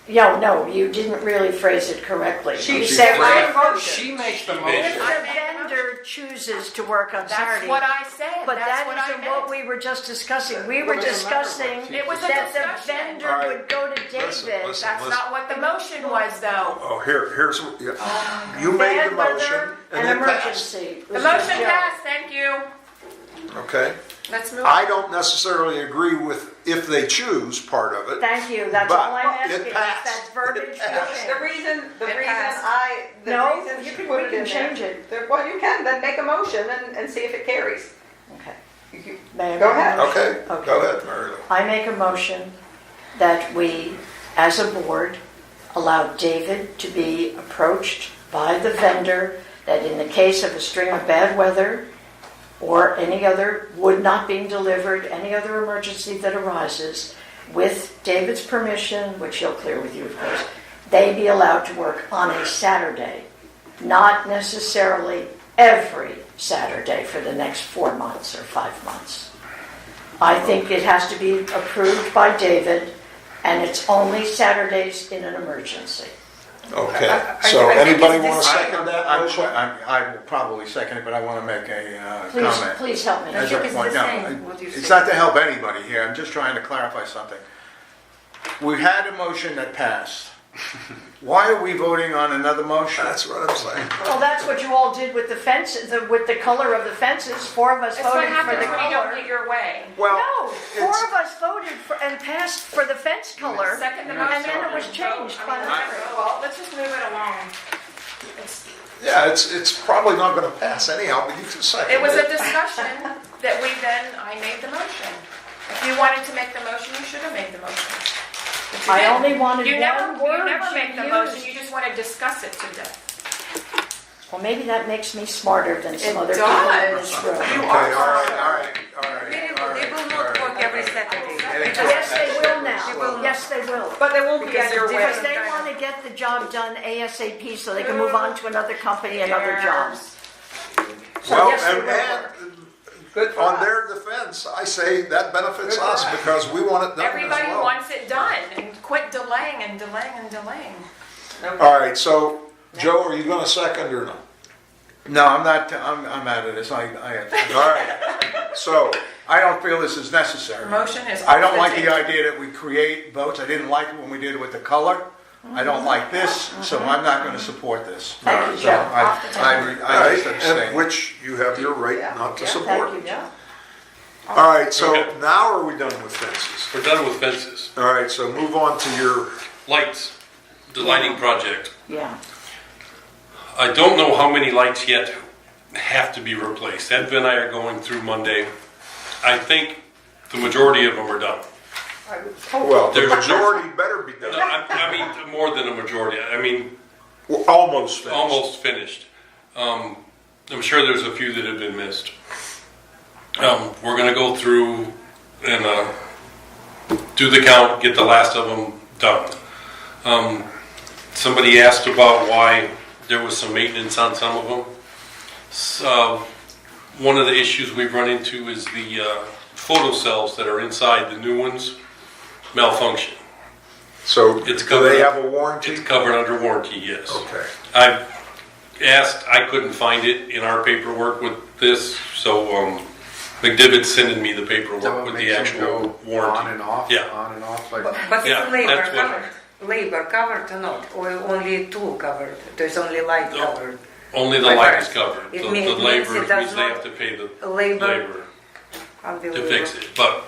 Yeah, no, you didn't really phrase it correctly. She You said said my if motion. she makes the the motion. vendor chooses to work on That's Saturday. what I said. But That's that what I isn't what meant. we were just discussing. We were Well, it doesn't matter discussing what It was a that the discussion. vendor All right. would go to David. Listen. That's not what the motion was, though. Oh, here's, what- yeah. You made Bad the weather motion and and it passed. emergency. The motion passed, thank you. Okay? Let's move I on. don't necessarily agree with if they choose part of it. Thank you, that's But all I'm it asking, is passed. that verbiage It be passed. The changed. reason It passed. the No, reason you she can- put we it can in change there. it. Well, you can, then make a motion and see if it carries. Okay. You- May I Go make a ahead. motion? Okay, go ahead, Mary Lou. I make a motion that we, as a board, allow David to be approached by the vendor, that in the case of a string of bad weather or any other wood not being delivered, any other emergency that arises, with David's permission, which he'll clear with you, of course, they be allowed to work on a Saturday, not necessarily every Saturday for the next 4 months or 5 months. I think it has to be approved by David, and it's only Saturdays in an emergency. Okay, I so think anybody it's want to this- second that motion? I will probably second it, but I want to make a Please, comment. please help me. As a think it's point, the no, same, what you it's said. not to help anybody here, I'm just trying to clarify something. We had a motion that passed. Why are we voting on another motion? That's what I'm saying. Well, that's what you all did with the fence, with the color of the fences. 4 of us That's what voted for happens the when you don't color. get your way. Well, No, 4 it's- of us voted for and passed for the fence color. Second the Yeah, motion. And then it was vote. changed I by mean, the- well, let's just move it along. It's- yeah, it's probably not going to pass anyhow, but you can second it. It was a discussion that I made the motion. If you wanted to make the motion, you should have made the motion. But you I didn't. only wanted You never, one word you never to make the use. motion, you just want to discuss it to death. Well, maybe that makes me smarter than some It other people in does. this room. You Okay, are. all right. They will not work every Saturday. Yes, they will now. Yes, they will. But they won't be Because underway. Because they want to get the job done ASAP so they can move on to another company and other jobs. So Well, yes, they and, will work. Good for on us. their defense, I say that benefits us because we want it done as Everybody well. wants it done, and quit delaying and delaying and delaying. All right, so Joe, are you going to second or no? No, I'm not, I'm out of this. All right, so I don't feel this is necessary. Motion is. I don't off like the table. idea that we create votes. I didn't like it when we did it with the color. I don't like this, so I'm not going to support this. Thank you, So Joe. I all just right, abstain. and which you have your right not to support. Thank you, Joe. All right, so Okay. now are we done with fences? We're done with fences. All right, so move on to your, Lights, the lighting project. Yeah. I don't know how many lights yet have to be replaced. Ed and I are going through Monday. I think the majority of them are done. well, the There's- majority better be No, done. I mean, more than a majority. I mean, We're almost finished. almost finished. I'm sure there's a few that have been missed. We're gonna go through and do the count, get the last of them done. Somebody asked about why there was some maintenance on some of them. So, one of the issues we've run into is the photo cells that are inside the new ones malfunction. So It's do covered they up. have a warranty? It's covered under warranty, yes. Okay. I asked, I couldn't find it in our paperwork with this, so McDivitt's sending me the Is that paperwork what with makes the them actual go warranty. on and off, Yeah. on and off, like? But Yeah, it's labor that's what- covered. Labor covered or not? Or only tool covered? There's only light No. covered. Only the light is covered. It The means it labor does means they not- have to pay the Labor, labor to unbelievable. fix it. But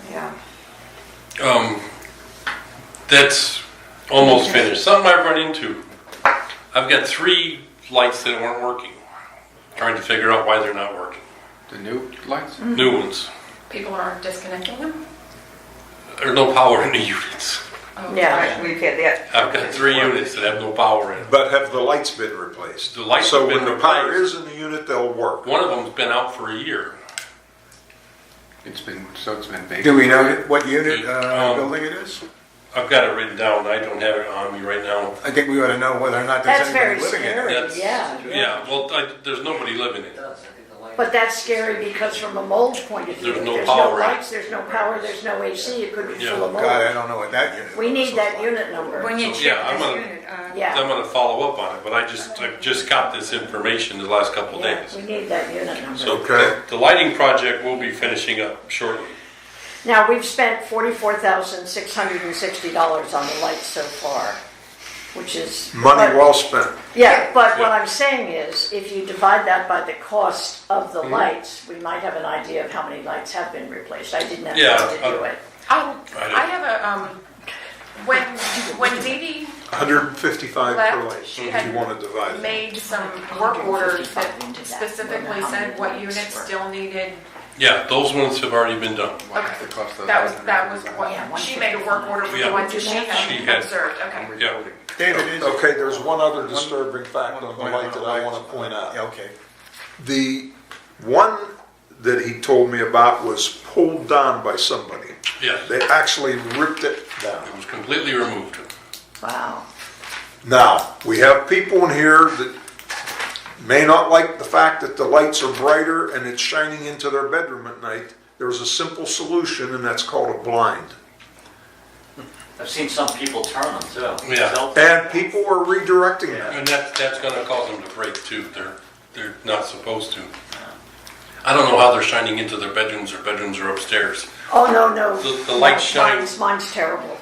Yeah. that's almost finished. Something I've run into. I've got 3 lights that weren't working. Trying to figure out why they're not working. The new lights? New ones. People are disconnecting them? There's no power in the units. Oh, Yeah. Right, we've had that. I've got 3 units that have no power in them. But have the lights been replaced? The lights So have been when the power replaced. is in the unit, they'll work. One of them's been out for a year. It's been vacant. Do we know what unit, Um, building it is? I've got it written down. I don't have it on me right now. I think we ought to know whether or not there's That's very anybody living in it. scary, That's- yeah. Yeah, well, there's nobody living in it. But that's scary because from a mold point of view, There's if no there's no power in it. lights, there's no power, there's no AC, it could be Yeah. full of God, I mold. don't know what that unit. We need that unit We number. need to So, yeah, check I'm this gonna- unit. Yeah, I'm gonna follow up on it, but I just got this information the last couple of yeah, days. we need that unit So number. Okay. the lighting project will be finishing up shortly. Now, we've spent $44,660 on the lights so far, which is. Money but- well spent. Yeah, but what Yeah. I'm saying is, if you divide that by the cost of the Mm-hmm. lights, we might have an idea of how many lights have been replaced. I didn't have Yeah, time to do it. I have a, when Dee Dee 155 per left, light, she if had you want to divide it. made some work orders that 155 into that. specifically Wonder how said many what lights units were. still needed. Yeah, those ones have already been done. Okay, The cost of that was Yeah, what, she made a work order for Yeah. the ones that she She had had- observed, okay. Yeah. David, is. Okay, there's one other disturbing fact One on the point light that I lights. want to point out. Yeah, okay. The one that he told me about was pulled down by somebody. Yeah, They actually ripped it down. it was completely removed. Wow. Now, we have people in here that may not like the fact that the lights are brighter and it's shining into their bedroom at night. There's a simple solution, and that's called a blind. I've seen some people turn them too. Yeah. And people are redirecting that. And that's gonna cause them to break too. They're not supposed to. I don't know how they're shining into their bedrooms. Their bedrooms are upstairs. Oh, no. The light shines. Mine's terrible.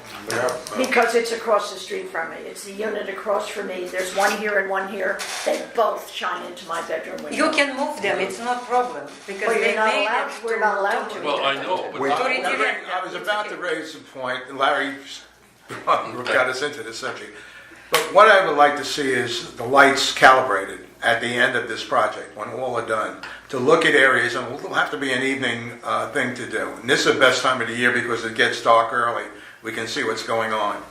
Because it's across the street from me. It's the unit across from me. There's one here and one here. They both shine into my bedroom window. You can move them, it's not problem, because Well, they you're not made allowed- it we're not allowed to. Well, I know, but We- I was about to raise a point, and Larry got us into this subject. But what I would like to see is the lights calibrated at the end of this project, when all are done, to look at areas, and it'll have to be an evening thing to do. And this is the best time of the year because it gets dark early. We can see what's going on.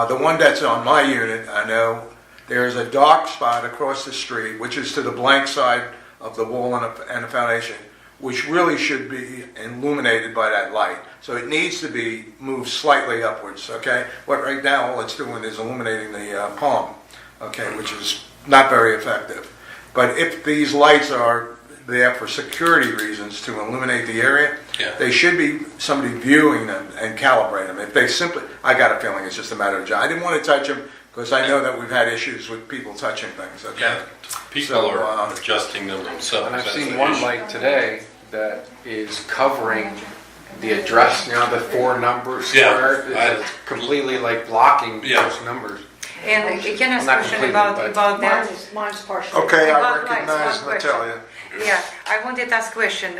The one that's on my unit, I know there's a dark spot across the street, which is to the blank side of the wall and the foundation, which really should be illuminated by that light. So it needs to be moved slightly upwards, okay? But right now, all it's doing is illuminating the palm, okay, which is not very effective. But if these lights are there for security reasons to illuminate the area, Yeah. they should be somebody viewing them and calibrate them. If they simply, I got a feeling it's just a matter of job. I didn't want to touch them because I know that we've had issues with people touching things, okay? Yeah, people So, are adjusting them themselves. And I've That's seen the one issue. light today that is covering the address, you know, the 4 numbers Yeah, square. It's completely like blocking Yeah. those numbers. And can I ask Not a question completely, about that? Mine's partially. Okay, I About lights, recognize one question. Natalia. Yeah, I wanted to ask a question.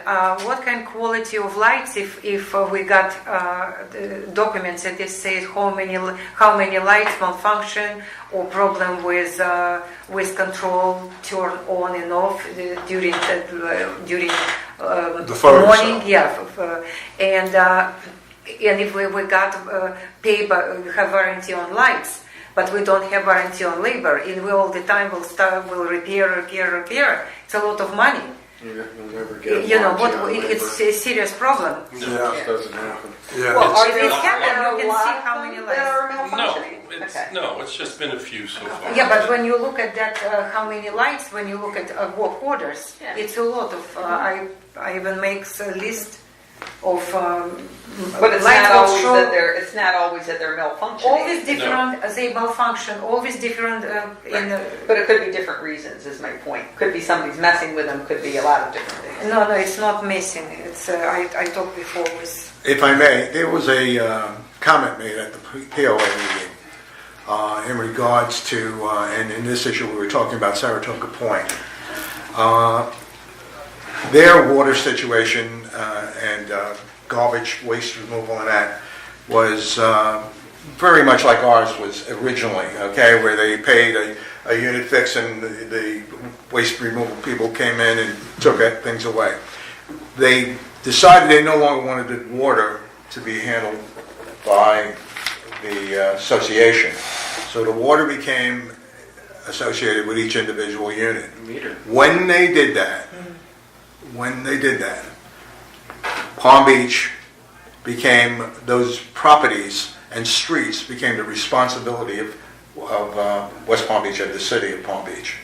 What kind of quality of lights, if we got the documents that it says how many lights malfunction or problem with control turn on and off during The photo morning, cell. yeah, and if we got paper, we have warranty on lights. But we don't have warranty on labor, and we all the time will repair. It's a lot of money. You'll never get a You know, warranty on it's labor. a serious problem. Yeah, It doesn't happen. yeah. Well, it's- are there, It's happened, are there you can a lot see of how them many that are No, malfunctioning? it's, Okay. no, it's just been a few so far. Yeah, but when you look at that, how many lights, when you look at work orders, Yeah. it's a lot of. I even makes a list of But it's lights not will always show. that it's not always that they're malfunctioning. Always different, they malfunction, always different in... But it could be different reasons, is my point. Could be somebody's messing with them, could be a lot of different things. No, it's not missing. It's I talked before with... If I may, there was a comment made at the HOA meeting in regards to, and in this issue we were talking about Saratoga Point. Their water situation and garbage waste removal and that was very much like ours was originally, okay, where they paid a unit fix and the waste removal people came in and took things away. They decided they no longer wanted the water to be handled by the association. So the water became associated with each individual unit. Meter. When they did that, Palm Beach became, those properties and streets became the responsibility of West Palm Beach and the city of Palm Beach.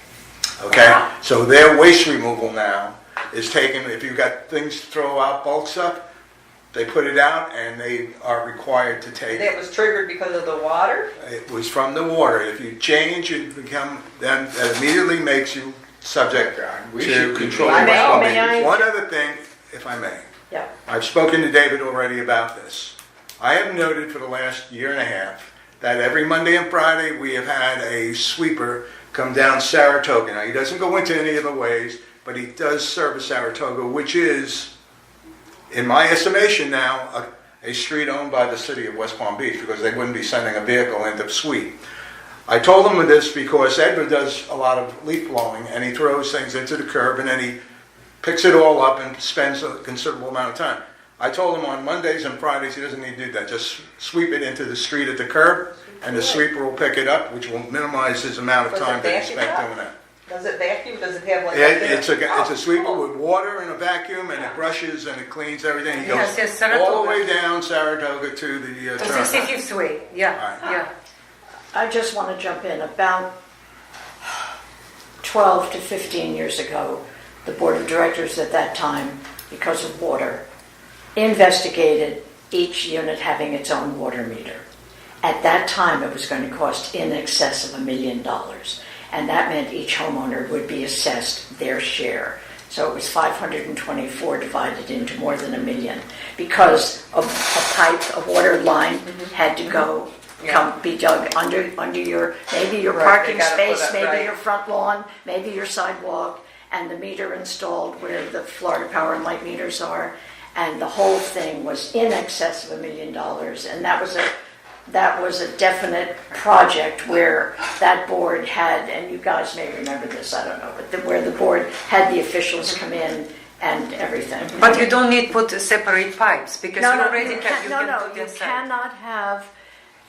Okay? So their waste removal now is taken, if you've got things to throw out, bulk stuff, they put it out and they are required to take That it. was triggered because of the water? It was from the water. If you change, you become, then that immediately makes you subject We to should control. I know. May I- One other thing, if I may. Yeah. I've spoken to David already about this. I have noted for the last year and a half that every Monday and Friday we have had a sweeper come down Saratoga. Now, he doesn't go into any of the ways, but he does service Saratoga, which is, in my estimation now, a street owned by the city of West Palm Beach, because they wouldn't be sending a vehicle into sweep. I told him this because Edward does a lot of leaf blowing, and he throws things into the curb, and then he picks it all up and spends a considerable amount of time. I told him on Mondays and Fridays he doesn't need to do that. Just sweep it into the street at the curb, and the sweeper will pick it up, which will minimize his amount of Does it time that he vacuum spent it up? doing that. Does it vacuum? Does it have like... It's a sweeper with water and a vacuum, and it brushes and it cleans everything. He goes Yes, Saratoga. all the way down Saratoga to the The turnpike. 65th way, yeah, Right. yeah. I just want to jump in. About 12 to 15 years ago, the board of directors at that time, because of water, investigated each unit having its own water meter. At that time, it was going to cost in excess of $1 million, and that meant each homeowner would be assessed their share. So it was 524 divided into more than $1 million, because of a pipe, a water line had to go, be dug under your, maybe your Right, parking they gotta put space, it maybe right. your front lawn, maybe your sidewalk, and the meter installed where the Florida Power and Light meters are, and the whole thing was in excess of $1 million, and that was that was a definite project where that board had, and you guys may remember this, I don't know, but where the board had the officials come in and everything. But you don't need put separate pipes because No, you no, already you have, can't, no, no, put you inside. cannot have,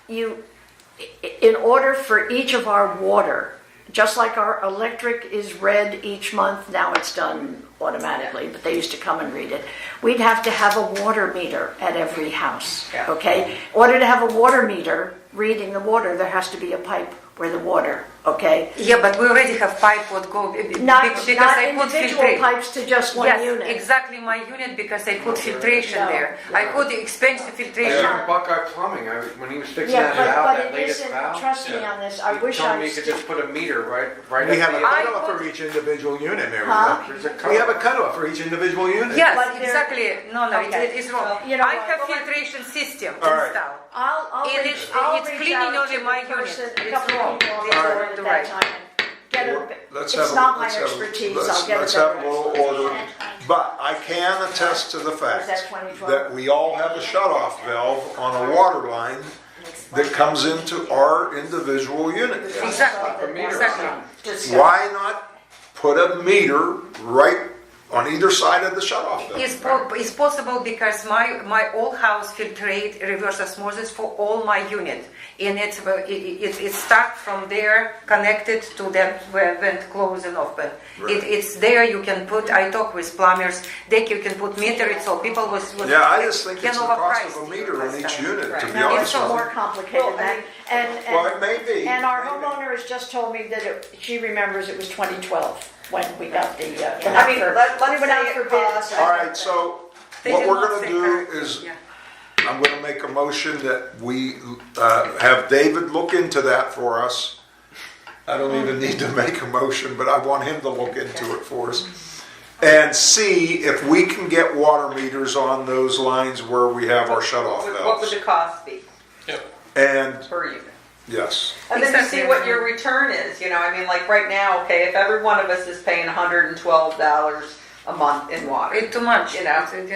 in order for each of our water, just like our electric is read each month, now it's done automatically, but they used to come and read it. We'd have to have a water meter at every house, Yeah. okay? In order to have a water meter reading the water, there has to be a pipe where the water, okay? Yeah, but we already have pipe what go Not because I put individual filtration. pipes to just one Yes, unit. exactly my unit because I put filtration No, there. no. I put expensive filtration. Even Buckeye Plumbing, when he was fixing Yeah, that valve, but that it latest isn't, valve. trust me on this, I he wish told I me was you could just put a meter right We at have a the end. cutoff for each individual unit, Mary Huh? Lou. There's a We have a cutoff. cutoff for each individual unit. Yes, But there- exactly. No, Okay. it is wrong. Well, you know I what? have filtration system All right. installed. I'll It reach, is- I'll it's reach cleaning out only to my the unit. person, a It's couple wrong. of people on It's the wrong. board at Right. that time. Get a, Let's it's have not my let's have expertise, let's- I'll get a Let's have a better little expert. order, but I can attest to the fact that 2012? that we all have a shut-off valve on a water line that comes into our individual units. Exactly. Exactly. Why not put a meter right on either side of the shut-off valve? It's possible because my old house filtrate reverse osmosis for all my unit. And it starts from there, connected to that vent close and open. Right. It's there. You can put. I talk with plumbers. You can put meter it so people was Yeah, I just think can it's the cost overprice of a meter on each unit, to be No, it's honest with more you. complicated than that. Well, it may be. And our Maybe. homeowner has just told me that she remembers it was 2012 when we got the, I mean, let's we went out say for it bids. costs- All right, so They what did we're not gonna say do correctly. is, Yeah. I'm gonna make a motion that we have David look into that for us. I don't even need to make a motion, but I want him to look into it for us. And see if we can get water meters on those lines where we have our shut-off What would valves. the cost be And, per unit? yes, And then you Exactly. see what your return is, I mean, like right now, okay, if every one of us is paying $112 a month in water, It's too much. I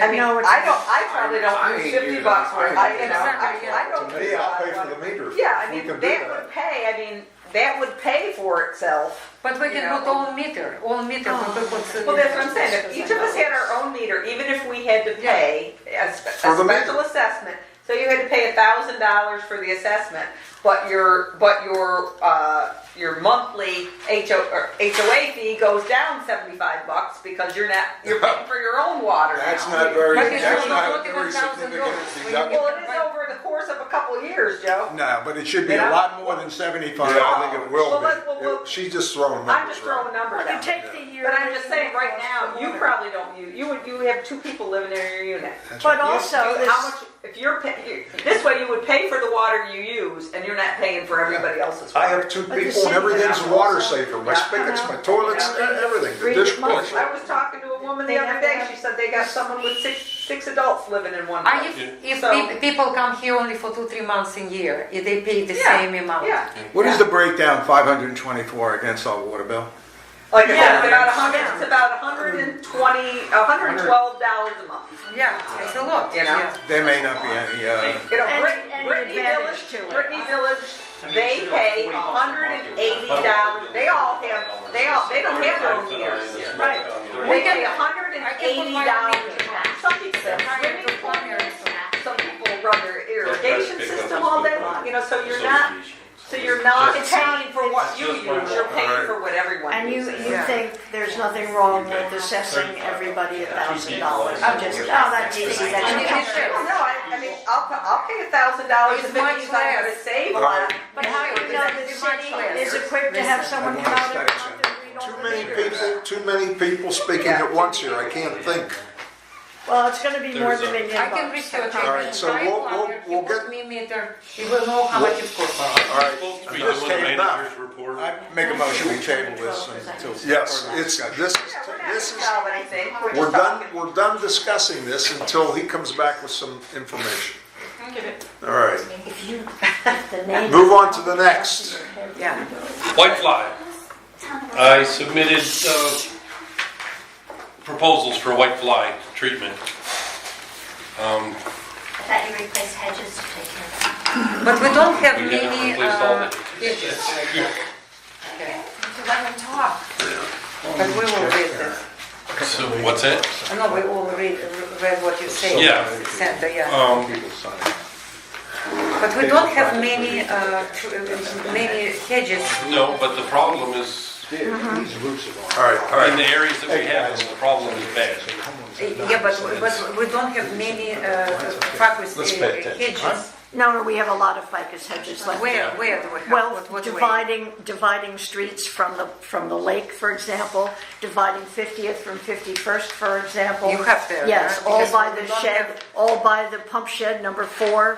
mean, No, it's- I probably I don't ain't use 50 using- bucks worth, I ain't Exactly, yeah. I don't. to me, use a I'll lot pay of for the water. meter. Yeah, I if we mean, can do that would pay, that would pay for itself. But we can put all meter. All meter. Oh. we put. Well, that's what I'm saying, if each of us had our own meter, even if we had to pay a For the special meter. assessment, so you had to pay $1,000 for the assessment, but your monthly HOA fee goes down $75 because you're paying for your own water now. that's not very, But it's that's not not very significant deduction. Well, it is over the course of a couple of years, Joe. No, but it should be a lot more than 75. Yeah, I think it will Well, let's- well, be. She's just throwing I'm numbers just throwing around. numbers You out. take the year. But I'm just saying, right now, you probably don't use, you have 2 people living in your unit. But also, How this, much, if you're paying, this way you would pay for the water you use, and you're not paying for everybody else's water. I have 2 But the people and city everything's has water also- safer. My Yeah. spigots, my toilets, everything, the Read dishwasher. I was talking to a woman the They other have to day, have- she said they got someone with six adults living in one I, house. if So- people come here only for 2-3 months a year, they pay the Yeah, same amount. Yeah. What is the breakdown, 524 against our water bill? Like I said, Yeah. it's about $112 a month. Yeah, it's a lot. You know? Yeah. There may not be any, And Brittany advantage Village, to it. Brittany Village, they pay $180. They don't have their own meters. right, They pay $180. Some people, some people run their irrigation system all day long, so you're not paying for what you use, you're paying for what everyone and you uses. Yeah. think there's nothing wrong with assessing everybody $1,000. I'm just, oh, that's easy, that's I mean, easy. it's true. No, I mean, I'll pay $1,000 if It's it much means I'm gonna less. save a lot. But how do you know the city is equipped to have someone come out every month and read all Too the many meters? people, too many people speaking at once here. I can't think. Well, it's gonna be more than $1 million. I can research it. All right, so we'll get- me meter. You will know how much it costs. All right, Supposed to be this doing the came up. manager's report. I make a motion, we table this until. Yes, further it's, discussion. this Yeah, we're not is, this gonna is, solve anything, we're we're just done, talking. we're done discussing this until he comes back with some information. All right, The name- move on to the next. Yeah. White fly. I submitted proposals for white fly treatment. I thought you replaced hedges to take care of But we don't have We many haven't replaced all the hedges. Okay. To let them talk. But we will read this. So what's that? No, we all read what you say. Yeah. Sandra, yeah. People sign. But we don't have many hedges. No, but the problem is, These roofs are All right, in the areas that we have, the problem is bad. Yeah, but we don't have many ficus hedges. No, we have a lot of ficus hedges left. Where do we have? Well, What way? dividing streets from the lake, for example, dividing 50th from 51st, for example. You have there, Yes, huh? all Because by we the don't shed, have- all by the pump shed, number 4,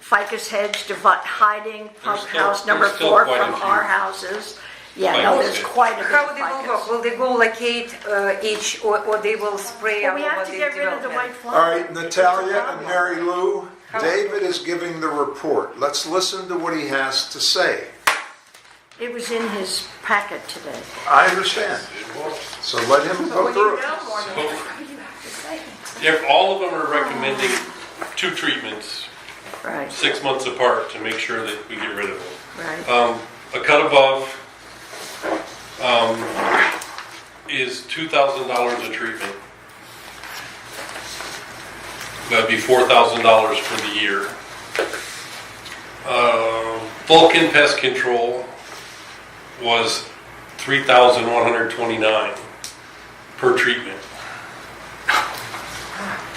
ficus hedge, hiding pump still- house, number there's still 4 quite a from few our houses. Yeah, no, ficus there's hedges. quite a bit How of they will ficus. work? Will they go locate each, or they will spray Well, out we have over to the get rid of the development? white fly. all right, Natalia and Mary Lou, David is giving the report. Let's listen to what he has to say. It was in his packet today. I understand. So let him go When through you it. know more than that, you have to say it. If all of them are recommending 2 treatments, Right, 6 months apart, to make sure that we get rid of them. right. A cut above is $2,000 a treatment. That'd be $4,000 for the year. Vulcan pest control was $3,129 per treatment.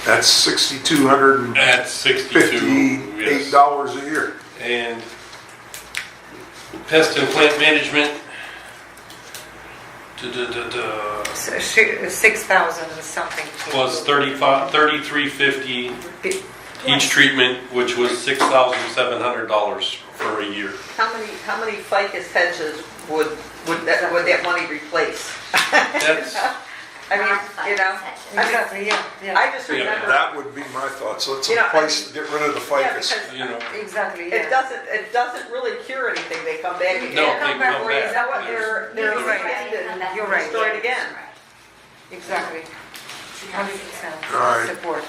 That's $6,258 At 62, yes. a year. And pest and plant management, 6,000 or something. was $33.50 each treatment, which was $6,700 for a year. How many ficus hedges would that money replace? That's, I mean, you know, Exactly, yeah. I just Yeah, remember, That would be my thought. So it's You a know, place to get rid of the yeah, ficus. because you know, Exactly, it yeah. doesn't really cure anything, they come back again. No, they come back come where Is that what back. they're You're right. infected and You're right. destroyed again? Exactly. 100% All right. support.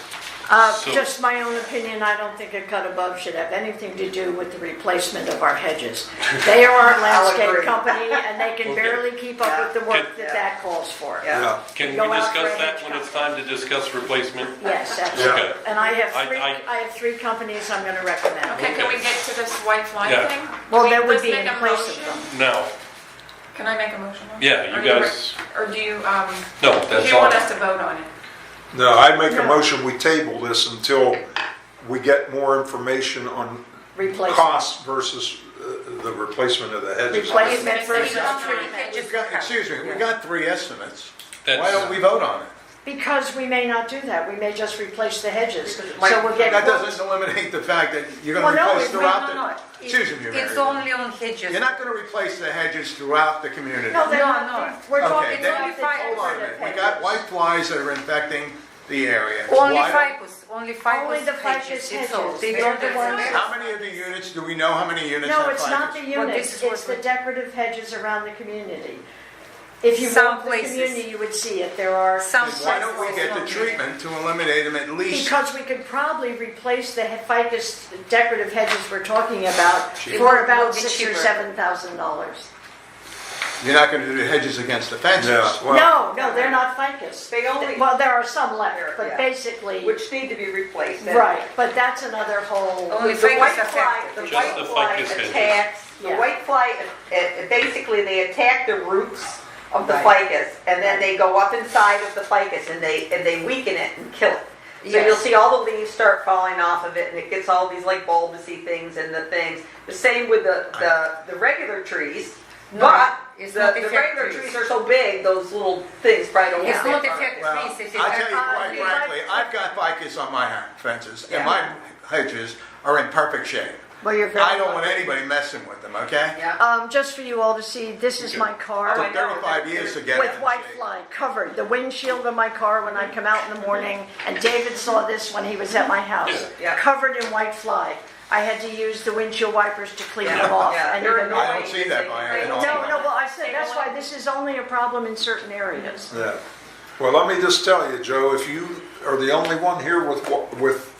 So- Just my own opinion, I don't think a cut above should have anything to do with the replacement of our hedges. They are our landscape agree. company, and they can Okay. barely keep up with the work Can- that calls for. Yeah. Yeah. Can we Go out for discuss a that hedge when it's time to discuss replacement? Yes, absolutely. Okay. And I have I- three, I- I have 3 companies I'm gonna recommend. Okay, can we get to this white fly Yeah. thing? Well, Can we that would just be make in a place of motion? them. No, Can I make a motion? on it? Yeah, you Or do you guys- Or do you, no, do that's you want all. us to vote on it? No, I make a No. motion, we table this until we get more information on Replacement. cost versus the replacement of the hedges. Replacement versus Any treatment. Oh, We've got, excuse me, we got 3 estimates. Why That's- don't we vote on it? Because we may not do that, we may just replace the hedges. Because it might- So we'll get That quotes. doesn't eliminate the fact that you're Well, gonna no, replace it's throughout No, no, the, no. excuse me, Mary. It's only on hedges. You're not gonna replace the hedges throughout the community. No, they're No, not. no. We're Okay, talking then- about the Hold on a decorative minute, we hedges. got white flies that are infecting the area. Only Why don't- ficus, only Only ficus the ficus hedges. It's all. hedges. They They're don't the have ones- How many of the units, do we know how many units No, have it's not the ficus? Well, units, this is what it's the we- decorative hedges around the community. If you Some walk the places. community, you would see it, there are. Some Why don't we places get the don't. treatment to eliminate them at least? Because we could probably replace the ficus decorative hedges we're talking about It for will about be $6,000 or cheaper. $7,000. You're not gonna do the hedges against the fences. Yeah, well, No, they're not ficus. They only- Well, there are some left, Yeah. but basically, Which need to be replaced. right, but that's another whole, Only The white ficus fly, affected. the Just white the fly ficus hedges. attacks, the Yeah. white fly, basically they attack the roots of the Right. ficus, and then they go up inside of the ficus and they weaken it and kill it. So Yes. you'll see all the leaves start falling off of it, and it gets all these like bulbousy things and the things. The same with the regular trees, No, but it's the not regular effect trees are so big, those little things probably don't. It's work. not affect Well, trees, it's I'll tell you affect. quite frankly, I've got ficus on my fences, and Yeah. my hedges are in perfect shape. well, you're very I don't want lucky. anybody messing with them, okay? Yeah. Just for you all to see, this is my car. Oh, I Took know. 35 years to get it With in white shape. fly covered, the windshield of my car when I come out in the morning, and David saw this when he was at my house, Yeah. covered in white fly. I had to use the windshield wipers to clean Yeah. them off. Yeah, and they're even- I don't see that by annoying. all. No, well, I said, that's why this is only a problem in certain areas. yeah. Well, let me just tell you, Joe, if you are the only one here with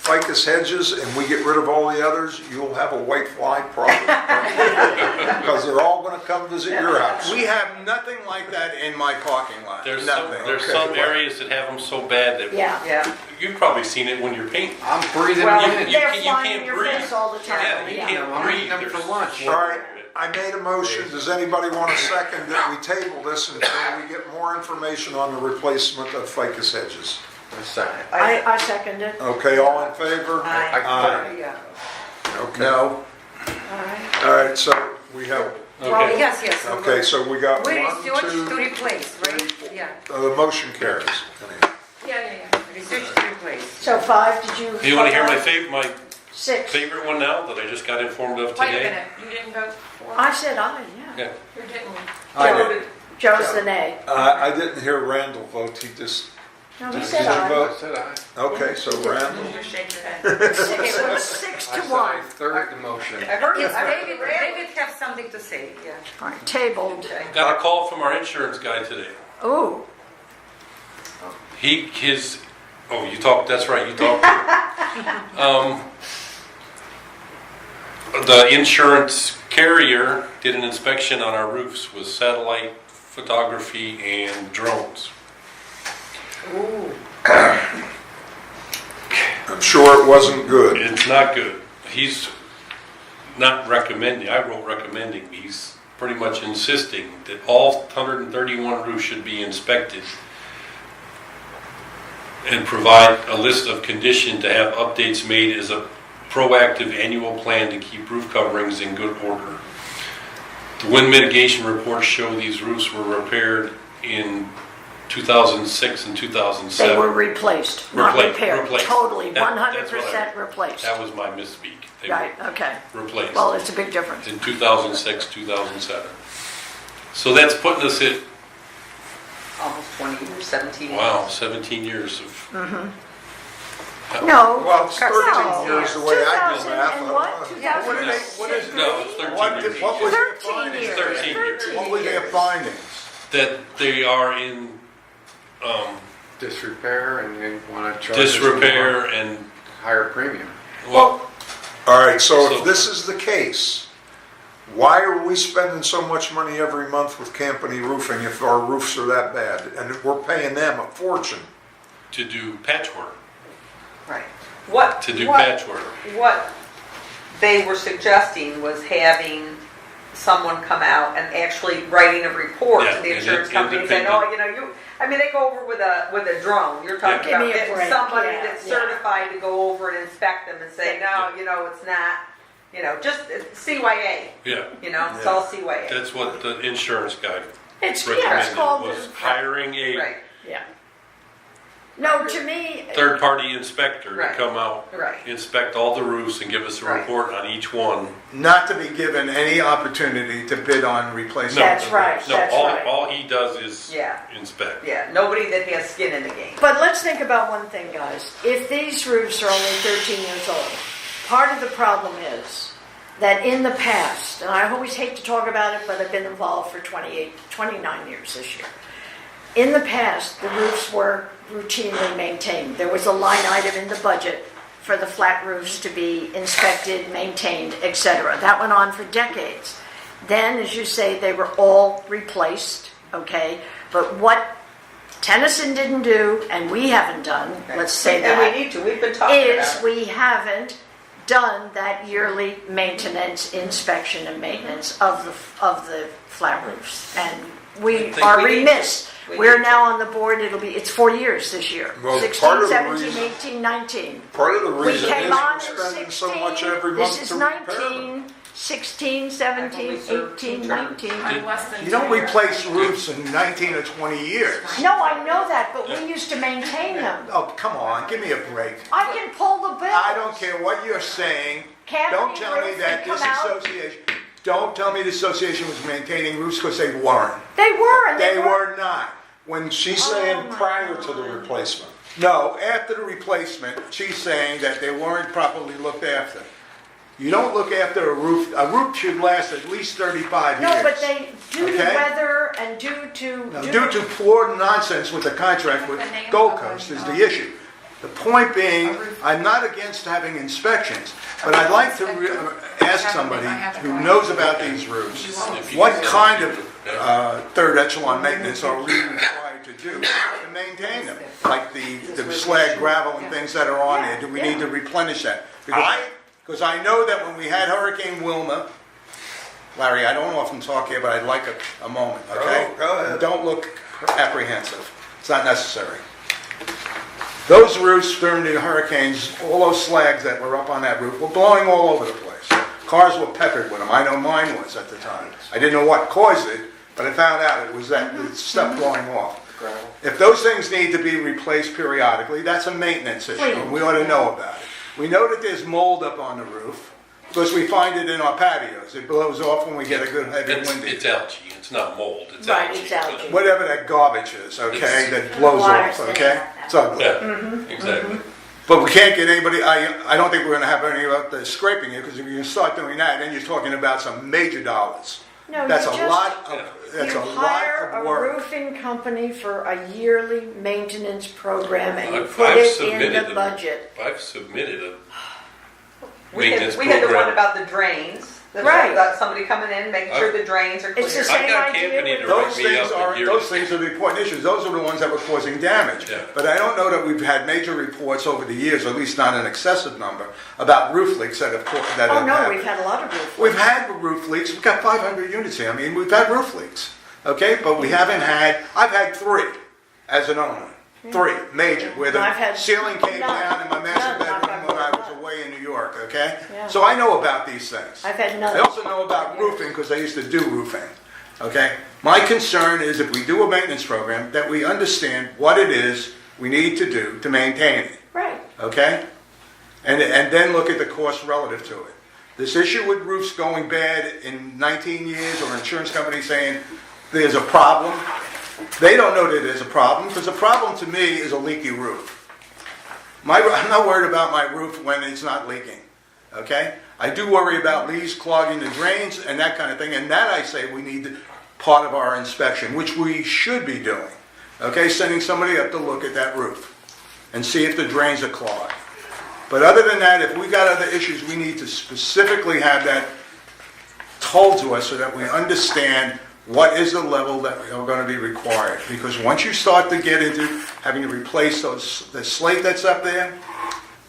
ficus hedges and we get rid of all the others, you'll have a white fly problem. Because they're all gonna come visit your house. We have nothing like that in my parking lot. There's Nothing. some Okay. areas that have them so bad that Yeah. Yeah. you've probably seen it when you're painting. I'm breathing Well, in. You They're can't- you flying in can't your breathe. face all the time. Yeah, you can't I'm breathe. eating them for There's- lunch. All right, I made a motion. Does anybody want to second that we table this until we get more information on the replacement of ficus hedges? A second. I second it. Okay, all in favor? Aye. Yeah. Okay. No, All right. All right, so we have, Okay. Yes. okay, so we got We one, research to two, replace, right? Yeah, the motion carries. Yeah. research to replace. So 5, did you? Do you want to hear my 6. favorite one now that I just got informed of Wait a today? minute, you didn't vote for? I said aye, yeah. Yeah. You didn't. I did. Joe's the nay. I didn't hear Randall vote. He just, No, he did said you aye. vote? Said I. Okay, so Randall, You shake your head. It was 6 I to said 1. I third the motion. I heard Yes, it. David have something to say, yeah. All right, tabled. Got a call from our insurance guy today. Ooh, You talked, that's right, you talked to him. The insurance carrier did an inspection on our roofs with satellite photography and drones. I'm sure it wasn't good. It's not good. He's not recommending, I wrote recommending, he's pretty much insisting that all 131 roofs should be inspected and provide a list of condition to have updates made as a proactive annual plan to keep roof coverings in good order. The wind mitigation reports show these roofs were repaired in 2006 and 2007. they were replaced, not Replaced, repaired. replaced. Totally, That's what 100% replaced. That was my misspeak. They Right, were okay. replaced Well, it's a big difference. in 2006, 2007. So that's putting us at, Almost 20 years, 17 years. wow, 17 years of, No. Well, it's 13 no. years the way I do 2000 math. and I what? don't know. Yeah. what is it? no, it's 13 What years. what was their 13 findings? years. 13 years. What were their findings? That they are in Disrepair and they want to charge us disrepair and, more, higher premium. well, All right, so So- if this is the case, why are we spending so much money every month with Campany Roofing if our roofs are that bad? And we're paying them a fortune. to do patchwork, Right. What? to do what- patchwork. What they were suggesting was having someone come out and actually writing a report Yeah, to the an insurance company saying, oh, independent- they go over with a drone. You're talking Yeah. about Give me a getting break, somebody yeah, that's yeah. certified to go over and inspect them and say, no, it's not, just CYA, Yeah, it's all CYA. that's what the insurance guy It's recommended, called, was hiring a Right, yeah. No, to me, third-party inspector to Right. come out, right. inspect all the roofs and give us a Right. report on each one. Not to be given any opportunity to bid on replacement. That's right, No, that's all, right. all he does is Yeah. inspect. Yeah, nobody that has skin in the game. But let's think about one thing, guys. If these roofs are only 13 years old, part of the problem is that in the past, and I always hate to talk about it, but I've been involved for 29 years this year. In the past, the roofs were routinely maintained. There was a line item in the budget for the flat roofs to be inspected, maintained, etc. That went on for decades. Then, as you say, they were all replaced, okay? But what Tennyson didn't do, and we haven't done, let's say And that, we need to, we've been talking is about it. we haven't done that yearly maintenance, inspection and maintenance of the flat roofs. And we think are we need remiss. We We're need now on the board, it's 4 years this year. Well, 16, part of the 17, reason- 18, 19. Part of the We reason is came we're on in spending so 16, much every this month is to repair them. 19, 16, 17, I've only served 18, two terms. 19. I'm less than You don't 2 years. replace roofs in 19 or 20 years. No, I know that, but we used to maintain them. Oh, come on, give me a break. I can pull the bill. I don't care what you're saying. Don't tell me that this association, don't tell me the association was maintaining roofs because they weren't. They were, and They were not. When She's saying Oh, my prior to the God. replacement. No, after the replacement, she's saying that they weren't properly looked after. You don't look after a roof should last at least 35 years. No, but they, due to Okay. weather and due to... Now, due to poor nonsense with the contract with The name Gold of the Coast is company. the issue. The point being, I'm not against having inspections, but I'd like to ask somebody who knows about these roofs, what kind of third echelon maintenance are we required to do to maintain them? Like the slag, gravel, and things that are on there, do we need to replenish that? Because I know that when we had Hurricane Wilma, Larry, I don't often talk here, but I'd like a moment, okay? Go ahead. Don't look apprehensive. It's not necessary. Those roofs during the hurricanes, all those slags that were up on that roof were blowing all over the place. Cars were peppered with them. I know mine was at the time. I didn't know what caused it, but I found out it was that stuff blowing off. If those things need to be replaced periodically, that's a maintenance issue, and we ought to know about it. We know that there's mold up on the roof, because we find it in our patios. It blows off when we get a good heavy wind. It's algae, it's not mold, it's Right, algae. it's algae. Whatever that garbage is, okay, that blows off, okay? It's ugly. Yeah, exactly. But we can't get anybody, I don't think we're gonna have any of the scraping it, because if you start doing that, then you're talking about some major dollars. No, That's you a just- lot of, that's You a lot hire of a work. roofing company for a yearly maintenance program and you I've put it in submitted the them. budget. I've submitted a We maintenance had the one program. about the drains. Right. That somebody coming in, making sure the drains are clear. It's the I've same got idea company with to Those write me things up are, a yearly. those things are the important issues. Those are the ones that were causing damage. Yeah. But I don't know that we've had major reports over the years, or at least not an excessive number, about roof leaks that have Oh, happened. no, we've had a lot of roof. We've had roof leaks. We've got 500 units here. I mean, we've had roof leaks, okay? But we haven't had, I've had 3 as an owner. 3 major, where No, I've the had ceiling came none. down in my master None, knock bedroom on when I wood, was none. away in New York, okay? Yeah. So I know about these things. I've had I none. also know about roofing because I used to do roofing, okay? My concern is if we do a maintenance program, that we understand what it is we need to do to maintain it. Right. Okay? And then look at the cost relative to it. This issue with roofs going bad in 19 years, or insurance companies saying there's a problem, they don't know that there's a problem, because the problem to me is a leaky roof. I'm not worried about my roof when it's not leaking, okay? I do worry about leaves clogging the drains and that kind of thing, and that I say we need part of our inspection, which we should be doing, okay? Sending somebody up to look at that roof and see if the drains are clogged. But other than that, if we got other issues, we need to specifically have that told to us so that we understand what is the level that are going to be required. Because once you start to get into having to replace the slate that's up there,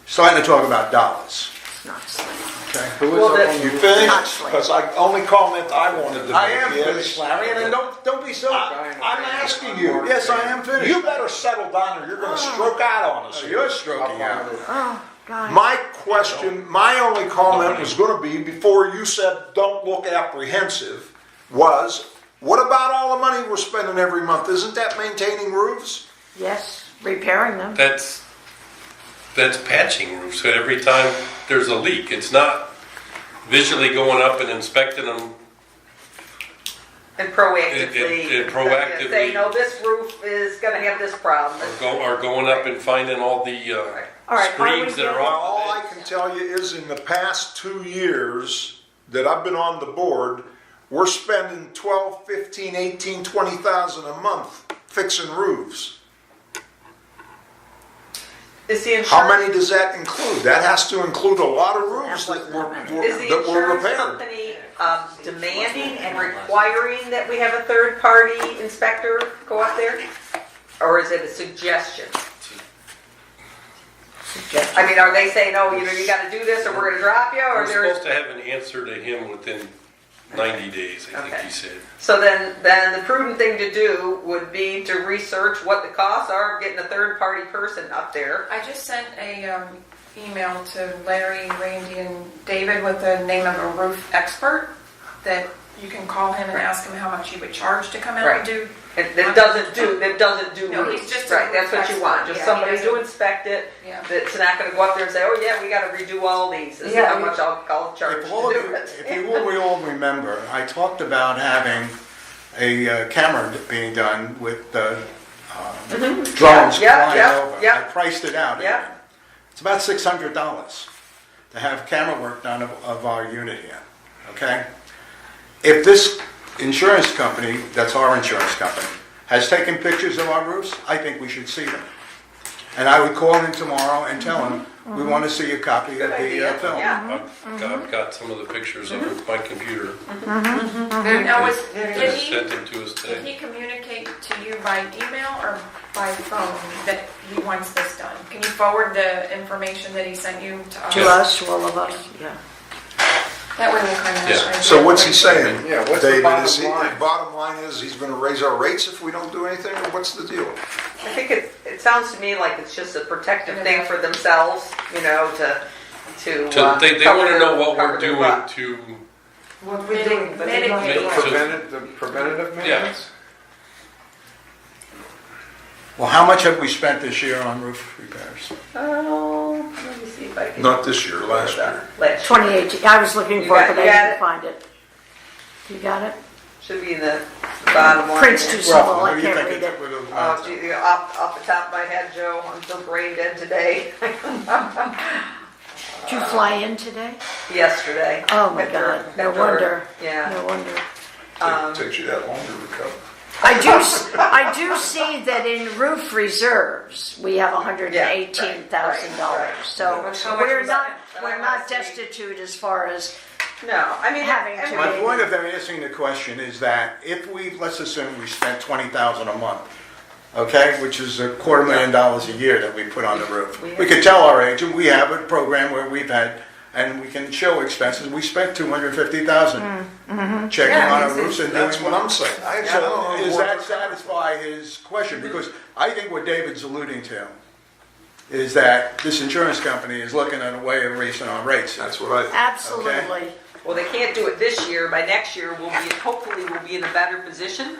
starting to talk about dollars. It's not slick. Okay? Who Well, is that- it? You Not finished? slick. Because only comment I wanted to make I am is- finished, Larry, and then don't be so. I'm asking you. Yes, I am finished. You better settle down or you're going to stroke out on us. Oh, here. you're stroking out. Oh, God. My question, my only comment was going to be, before you said don't look apprehensive, was, what about all the money we're spending every month? Isn't that maintaining roofs? Yes, repairing them. That's patching roofs. So every time there's a leak, it's not visually going up and inspecting them. And proactively. And proactively. Say, no, this roof is gonna have this problem. Are going up and finding all the All right, screens that are Well, off all the I beds. can tell you is in the past 2 years that I've been on the board, we're spending 12, 15, 18, 20,000 a month fixing roofs. Is the How insurance, many does that include? That has to include a lot of roofs that were is the that were insurance repaired. company demanding and requiring that we have a third-party inspector go up there? Or is it a suggestion? I mean, are they saying, oh, you gotta do this, or we're gonna drop you, or We're there's... supposed to have an answer to him within 90 days, I think Okay. he said. So then the prudent thing to do would be to research what the costs are of getting a third-party person up there. I just sent a email to Larry, Randy, and David with the name of a roof expert that you can call him and ask him how much he would charge to come out Right. and do. That doesn't do No, he's roofs. just a Right, that's what you roof want, expert. just Yeah, somebody he to doesn't- inspect it, Yeah. that's not gonna go up there and say, oh yeah, we gotta redo all these, this is Yeah, how much I'll charge If to all of do you, it. if you will all remember, I talked about having a camera being done with drones Yeah, flying yeah, over. yeah. I priced it out. Yeah. again. It's about $600 to have camera work done of our unit here, okay? If this insurance company, that's our insurance company, has taken pictures of our roofs, I think we should see them. And I would call him tomorrow and tell him, we want to see a copy of Good the idea. film. Yeah. I've got some of the pictures of my computer. Now, They did just sent them to us did today. he communicate to you by email or by phone that he wants this done? Can you forward the information that he sent you to us? To us, to all of us, yeah. That way we'll kind of. Yeah. So what's he saying? Yeah, what's the David? bottom line? Bottom line is he's gonna raise our rates if we don't do anything, or what's the deal? I think it sounds to me like it's just a protective thing for themselves, you know, to They cover want to their- know what cover we're their doing butt. to, What we're doing, but they don't Mitigate. do Mitigate. Preventative maintenance? Well, how much have we spent this year on roof repairs? Oh, let me see if I can. Not this year, last year. Last year. 2018, I was looking You for it, got- but I you got didn't it? find it. You got it? Should be in the bottom line. Print's too here. small, What I do you can't think read it. would have Oh, amounted to? gee, off the top of my head, Joe, I'm still brain dead today. Did you fly in today? Yesterday. Oh my After- God, no after- wonder, Yeah. no wonder. It takes you that long to recover. I do see that in roof reserves, we have $118,000. Right. So How much we're was not, that? we're not destitute as far as, No, I mean, Having I to mean, My point of them asking the question is that if let's assume we spent $20,000 a month, okay, which is $250,000 a year that we put on the roof. We could tell our agent, we have a program where we've had, and we can show expenses, we spent $250,000 checking Yeah, on our it's- roofs and That's doing what I'm saying. So does that satisfy his question? Because I think what David's alluding to is that this insurance company is looking at a way of raising our rates. That's what I, absolutely. well, they can't do it this year. By next year, hopefully we'll be in a better position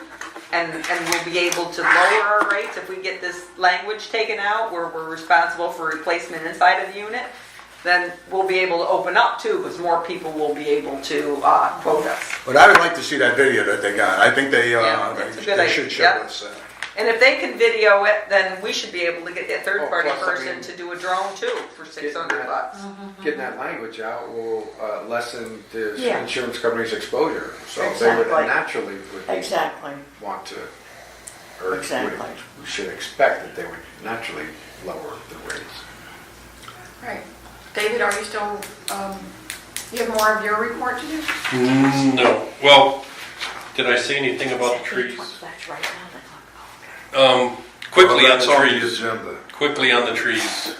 and we'll be able to lower our rates if we get this language taken out where we're responsible for replacement inside of the unit. Then we'll be able to open up too, because more people will be able to quote us. But I would like to see that video that they got. I think they that's a good they should idea. show Yeah. us. And if they can video it, then we should be able to get that third-party plus, I person mean, to do a drone too for $600. Getting that language out will lessen the Yeah. insurance company's exposure. So they Exactly. would naturally Exactly. want to, or Exactly. we should expect that they would naturally lower the rates. Right. David, are you still, you have more of your report to do? No. Well, did I say anything about the trees? That's right. Quickly well, on that's the on the trees. agenda. Quickly on the trees.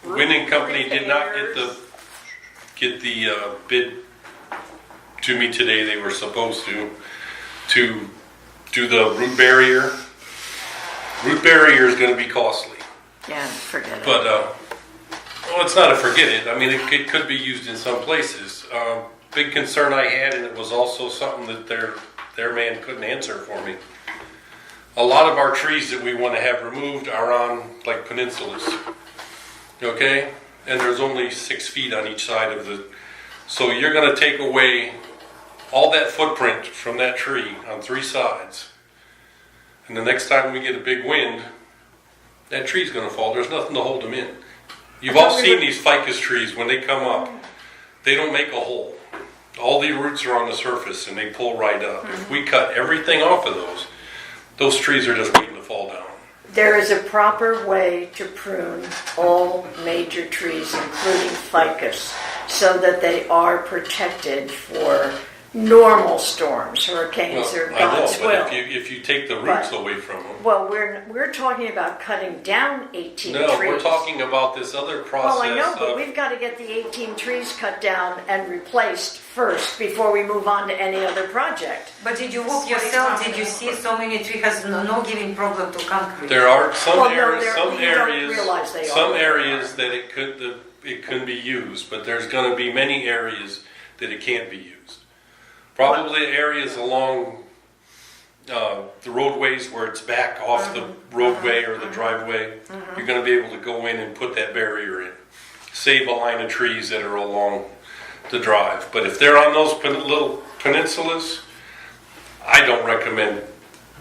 Winning Company did not get the bid to me today. They were supposed to do the root barrier. Root barrier is going to be costly, Yeah, forget it. but well, it's not a forget it. I mean, it could be used in some places. Big concern I had, and it was also something that their man couldn't answer for me. A lot of our trees that we want to have removed are on like peninsulas, okay? And there's only 6 feet on each side of the, so you're going to take away all that footprint from that tree on 3 sides. And the next time we get a big wind, that tree's going to fall. There's nothing to hold them in. You've all seen these ficus trees when they come up. They don't make a hole. All the roots are on the surface and they pull right up. If we cut everything off of those trees are just waiting to fall down. There is a proper way to prune all major trees, including ficus, so that they are protected for normal storms, hurricanes, or I know, God's will. but if you take the roots away from them. Well, we're talking about cutting down 18 No, trees. we're talking about this other process. Well, I know, but of- we've got to get the 18 trees cut down and replaced first before we move on to any other project. But did you walk yourself? Did you see so many trees has no giving problem to concrete? There are some Well, no, areas, you some don't areas, realize they some are. areas that it could be used, but there's going to be many areas that it can't be used. Probably areas along the roadways where it's back off the roadway or the driveway. You're going to be able to go in and put that barrier in. Save a line of trees that are along the drive. But if they're on those little peninsulas, I don't recommend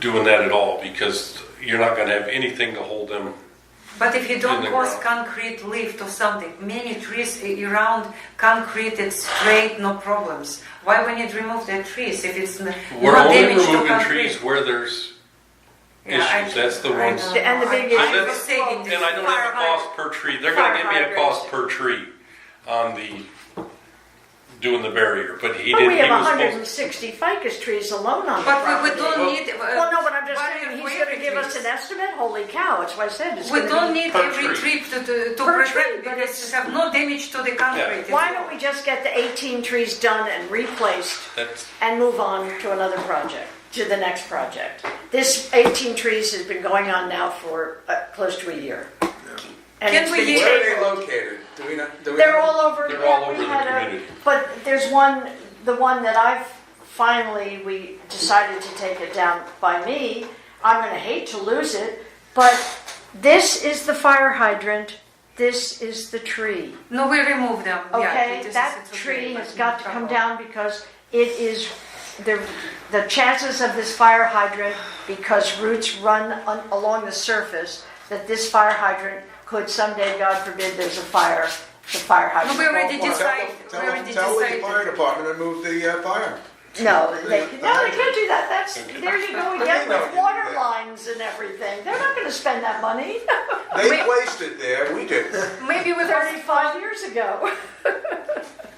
doing that at all because you're not going to have anything to hold them. But if you don't In the cause ground. concrete lift or something, many trees around concrete, it's straight, no problems. Why we need to remove the trees if it's We're not only damage to removing concrete? trees where there's issues, that's the ones. And the big I issue was saying this And I don't have a fire cost per tree, they're gonna give me a cost per tree on the, doing the barrier, but he But didn't, we he have was supposed. 160 ficus trees alone on the But we property. don't need. Well, no, but I'm just barrier saying, for he's gonna every give us trees. an estimate? Holy cow, that's what I said. It's We gonna don't be- need Per every tree. tree to Per protect tree, but because it's- we have no damage to the concrete. Why don't we just get the 18 trees done and replaced That's, and move on to another project, to the next project? This 18 trees has been going on now for close to a year. And Can it's we been use- Where are tabled. they located? Do we know? Do we They're know? all over. They're yeah, all we over the had community. But there's one, the one that we decided to take it down by me. I'm gonna hate to lose it, but this is the fire hydrant, this is the tree. No, we remove them. Yeah, Okay, it is- that it's okay, tree but has we got to cut come off. down because it is, the chances of this fire hydrant, because roots run along the surface, that this fire hydrant could someday, God forbid, there's a fire, the fire hydrant we already won't work. decided. Tell We already tell the decided. fire department to move the fire. No, they can't do that. That's, there you go They again know with you do water that. lines and everything. They're not gonna spend that money. They placed it there, we did. Maybe we 35 years ago.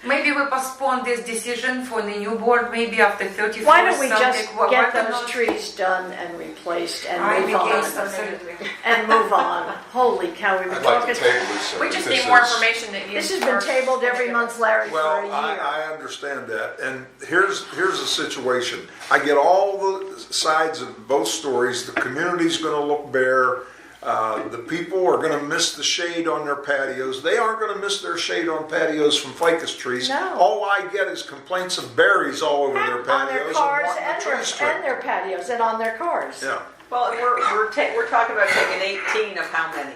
Maybe we postpone this decision for the new board. Maybe after 34. Why don't we just something. Why get cannot- those trees done and replaced and I'm move against on? absolutely. And move on. Holy cow, we were I'd like to talking. table this. so We just this need more is- information that you. This has been tabled every month, Larry, for a Well, year. I understand that, and here's the situation. I get all the sides of both stories. The community's gonna look bare. The people are gonna miss the shade on their patios. They aren't gonna miss their shade on patios from ficus trees. No. All I get is complaints of berries all over their And on their patios cars and wanting the trees and trimmed. their patios and on their cars. Yeah. Well, we're talking about taking 18 of how many?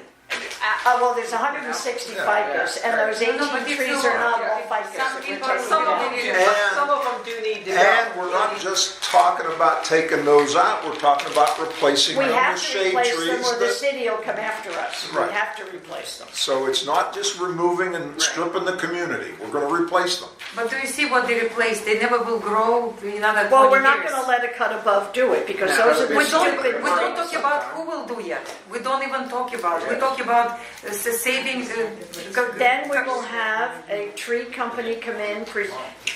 Well, there's 160 ficus, and those 18 No, but if trees you- are not all ficus. Some We're people- taking Some it of out. them do, And- some of them do need to go. And we're not just talking about taking those out, we're talking about replacing We them have with to shade replace them trees or the that. city will come after us. We Right. have to replace them. So it's not just removing and stripping the community, we're gonna replace them. But do you see what they replace? They never will grow in another 20 Well, we're not years. gonna let a cut above do it because No, those are we the We don't, stupid we don't trees. talk about who will do yet. We don't even talk about it. We talk about saving. Then we will have a tree company come in,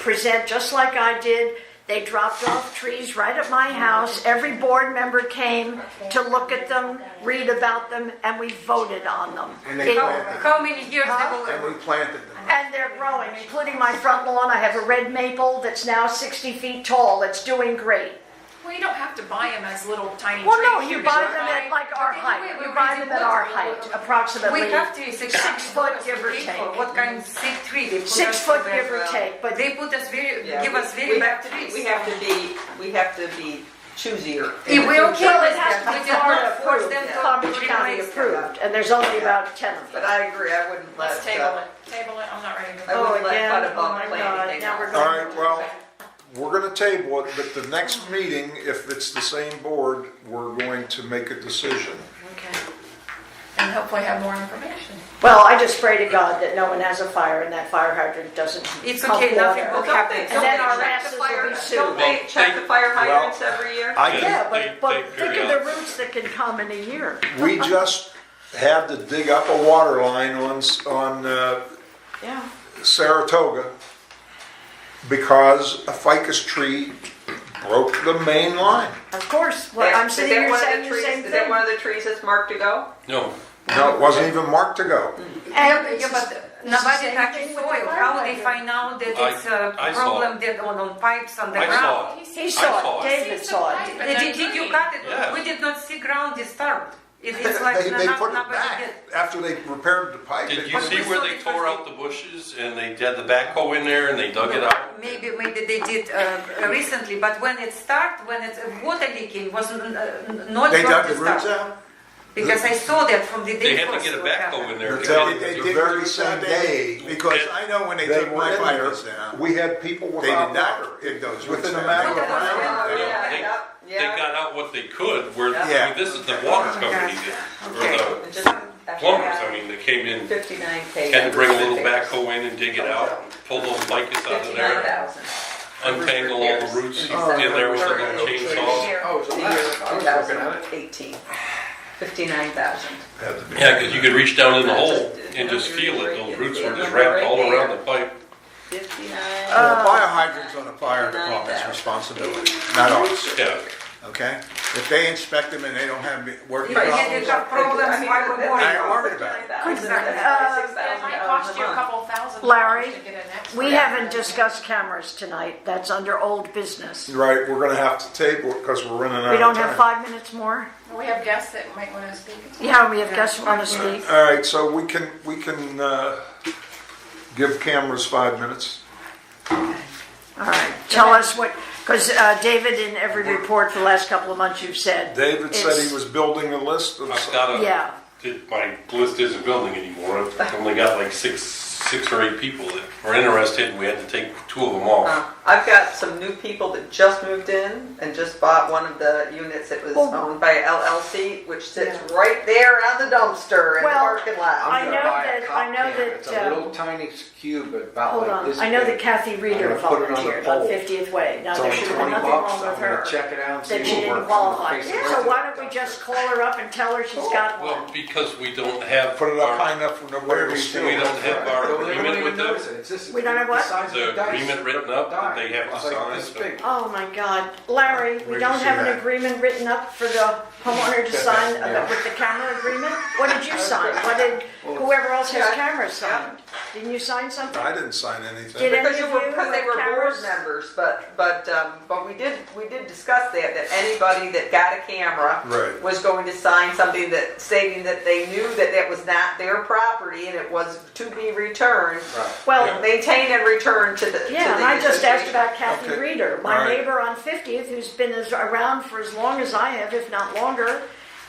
present just like I did. They dropped off trees right at my house. Every board member came to look at them, read about them, and we voted on them. And they It- planted them. How many years Huh? they And will? we planted them. And they're growing, including my front lawn. I have a red maple that's now 60 feet tall. That's doing great. Well, you don't have to buy them as little tiny Well, trees. no, you buy just them at like but our anyway, height. we You buy already them at put our them. height, approximately. We have to 6 foot, give or take. What kind of sick tree? They put 6 us foot, there. give or take, but They put us very, Yeah, give us we very have bad to be- trees. We have to be choosier. If we're okay well, it with has that, to we be did Florida not force approved, them to Palm Beach County replace them. approved, and there's only about 10 of But them. I agree, I wouldn't let, Let's table it. Table it. I'm not ready to I vote. wouldn't let again? cut Oh above my plant God, anything now we're else. All right, well, we're gonna table it, but the next meeting, if it's the same board, we're going to make a decision. Okay. And hopefully have more information. Well, I just pray to God that no one has a fire and that fire hydrant doesn't It's pump okay, nothing water. will Don't happen. they, And don't then they our check asses the will fire, be sued. don't they check the fire hydrants every year? I Yeah, They- but they think of period. the roots that can come in a year. We just had to dig up a water line on Yeah. Saratoga because a ficus tree broke the main line. Of course, well, I'm Is sitting that here one of the saying the trees- same Is that thing. one of the trees that's marked to go? no, No, it wasn't even marked to go. Yeah, it's but the nobody same touches thing with the soil. fire How they hydrant. find out that I- it's a I saw problem that on pipes on the I ground? saw it. He I saw saw it, it. David saw it. But Did you cut it? Yeah. We did not see ground disturbed. It's like They put it nobody back did. after they repaired the pipe. Did they you put it- see we where saw they it tore first. out the bushes and they had the backhoe in there and they dug it out? Maybe they did recently, but when it started, when it's water leaking, was not They dug going the to roots start. out? Because I saw that from the day They had to first get a what backhoe happened. in there. to Tell get you, it- They the did very roots same out, day Because I know when they they took were my in there, fibers down, we had people they without did not water. dig those roots Within a down. matter of They- an hour. Oh, They- yeah, they- yeah, They yeah. got out what they could, where, Yeah. I mean, this is the water company did, Okay. or It just- the plumbers, I mean, they came in, 59K. had to bring a little backhoe in and dig it out, pull those ficus out of there, 59,000. untangle all the roots in there with a little chainsaw. Oh, so that's, I 2018. 59,000. Had to be. Yeah, because you could reach down in the hole and just feel it. Those roots were just wrapped all around the pipe. 59. Well, fire hydrants on the fire department's responsibility, not ours, Yeah. okay? If they inspect them and they don't have working Right, problems, yeah, you got problems, I mean, why would that's- worry? I ain't worried about it. It might cost you a couple $1,000 Larry, to get an X-ray. We haven't discussed cameras tonight. That's under old business. Right, we're gonna have to table it because we're running out of time. We don't have 5 minutes more? We have guests that might want to speak. Yeah, we have guests who want to speak. All right, so we can give cameras 5 minutes. All right, tell us what, because David, in every report for the last couple of months, you've said. David said it's- he was building a list of. I've got a, Yeah, my list isn't building anymore. I've only got like six or eight people that were interested, and we had to take 2 of them off. I've got some new people that just moved in and just bought one of the units that was Oh. owned by LLC, which sits right there on the dumpster in the Well, parking lot. I know that, It's a little tiny cube about hold like on, this I know that big. Kathy Reeder I'm gonna put it on the volunteered on pole. 50th Way. Now, It's there only should have been 20 nothing bucks. wrong with I'm gonna her, check it out and see that she if it didn't works. qualify. Face it, So works. why don't we just call her up and tell her she's got Well, one? because we don't have Put it up high our, enough for nobody to steal. we don't have our They won't agreement even with them. notice it. It's just- We don't have what? the size of The dice. agreement written up that they have to It's like sign, this so- big. Oh, my God. Larry, we Where'd don't you see have an that? agreement written up for the homeowner to sign with the camera agreement? What did you sign? What did whoever else has Yeah. cameras sign? Didn't you sign something? I didn't sign anything. Did any Because of you because they have were board cameras? members, but we did discuss that anybody that got a camera Right. was going to sign something that stating that they knew that that was not their property and it was to be returned, Well, maintained and returned to the. yeah, to and the I just asked association. about Kathy Okay. Reeder, All my right. neighbor on 50th, who's been around for as long as I have, if not longer,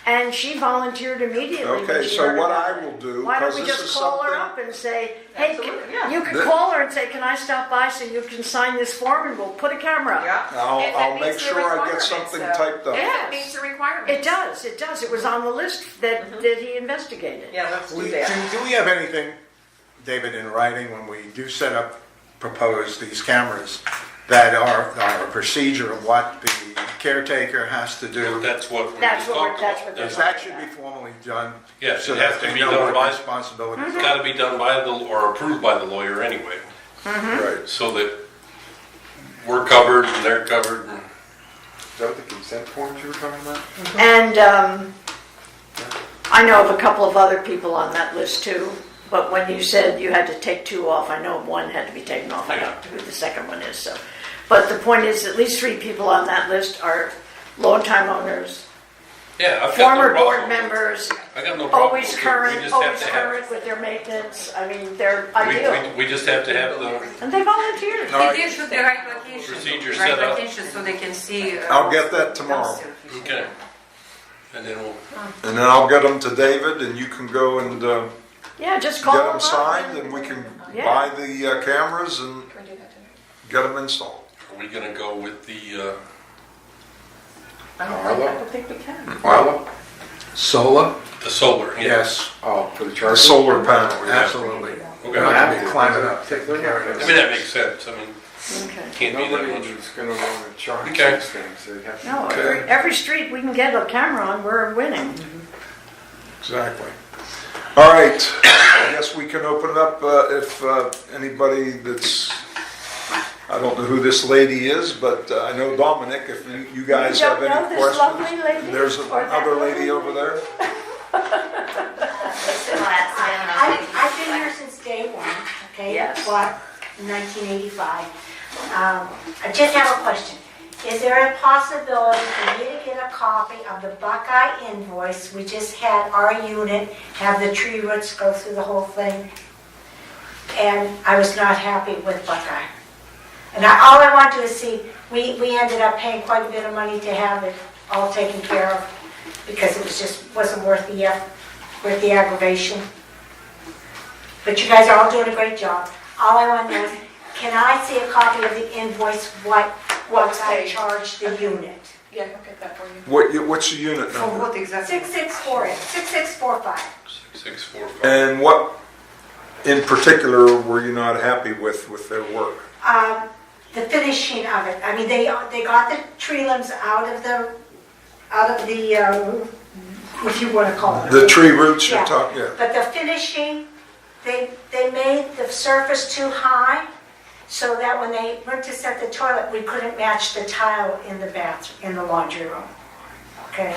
and she volunteered immediately. when Okay, she so heard what about I it. will do, Why don't because we this just is call her something. up and say, hey, Absolutely, yeah. you could call her and say, can I stop by so you can sign this form and we'll put a camera up? Yeah. If I'll it make meets the sure I get requirements, something though. typed up. If Yes. it meets the requirements. It does. It was on the list that he investigated. Yeah, let's do We, that. do we have anything, David, in writing when we do set up, propose these cameras, that are a procedure of what the caretaker has to do? that's what we That's just what talked that's about. what they're Because that should be formally done. Yes, so it has that to they be know done what by- responsibilities It's are. got to be done by or approved by the lawyer anyway, Right. so that we're covered and they're covered. And Is that what the consent forms you were talking about? And I know of a couple of other people on that list too, but when you said you had to take 2 off, I know one had to be taken off. I don't know who the second one is, so. But the point is, at least 3 people on that list are longtime owners, yeah, I've got former no board problem. members, I got no problem. always with it. current, We just have always to have. current with their maintenance. I mean, they're ideal. We just have to have the And they volunteered. They did shoot the right location. Procedure Right set up. location so they can see. I'll get that tomorrow. Okay. And then we'll, And then I'll get them to David and you can go and Yeah, just call get them them up signed and we can Yeah. buy the cameras and Can we do that tonight? get them installed. are we gonna go with the, I don't think we can. Marla? Solar? the solar? Yeah. Yes, Oh, for the The charger? solar panel, yeah. absolutely. Okay. We're not gonna be climbing up. Take the I mean, that makes sense. I mean, Okay. can't be that much. Nobody's gonna want to charge Okay. these things. They'd have to- No, Okay. every street we can get a camera on, we're winning. Exactly. All right, I guess we can open it up if anybody that's, I don't know who this lady is, but I know Dominic, if you guys You have don't any know this questions. lovely lady? There's Or that another lovely lady over there. I've been here since day one, okay? Yes. Bought in 1985. I just have a question. Is there a possibility for me to get a copy of the Buckeye invoice? We just had our unit have the tree roots go through the whole thing, and I was not happy with Buckeye. And all I want to do is see, we ended up paying quite a bit of money to have it all taken care of, because it was just wasn't worth the aggravation. But you guys are all doing a great job. All I want to know is, can I see a copy of the invoice, what I paid? charged the unit? Yeah, I'll get that for you. What's the unit For number? what exactly? 6645. 645. And what in particular were you not happy with their work? The finishing of it. I mean, they got the tree limbs out of out of the, if you want to call it. The tree roots you're Yeah. talking, yeah. But the finishing, they made the surface too high, so that when they went to set the toilet, we couldn't match the tile in the bathroom, in the laundry room. Okay?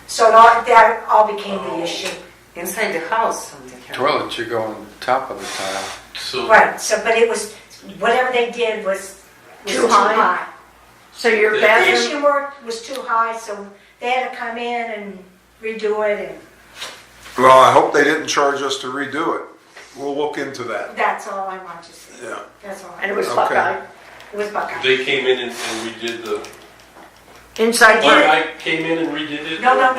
So that all became the issue. Inside the house, something happened. Toilet should go on top of the tile. So Right, so, but it was, whatever they did was Too high? So your bathroom, Finishing work was too high, so they had to come in and redo it, and Well, I hope they didn't charge us to redo it. We'll look into that. that's all I want to say. Yeah. That's all. and it was Okay. Buckeye. It was Buckeye. they came in and redid the, Inside did it. I came in and redid it? No, I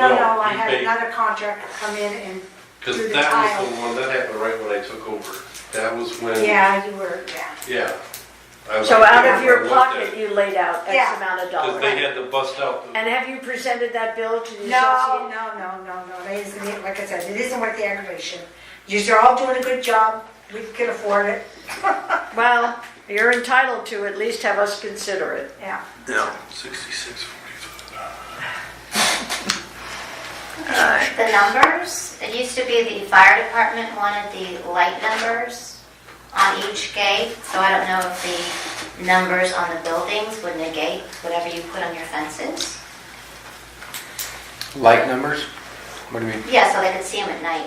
we had paid- another contractor come in and do Because the that tile. was the one, that happened right when I took over. That was when, Yeah, you were, yeah. yeah. So out of your pocket, you laid out X Yeah. amount of Because dollars. they had to bust out the, And have you presented that bill to the No, association? no. It isn't, like I said, it isn't worth the aggravation. You're all doing a good job. We can afford it. Well, you're entitled to at least have us consider it. Yeah. Yeah. 66.45. The numbers, it used to be the fire department wanted the light numbers on each gate, so I don't know if the numbers on the buildings would negate whatever you put on your fences. Light numbers? What do you mean? Yeah, so they could see them at night,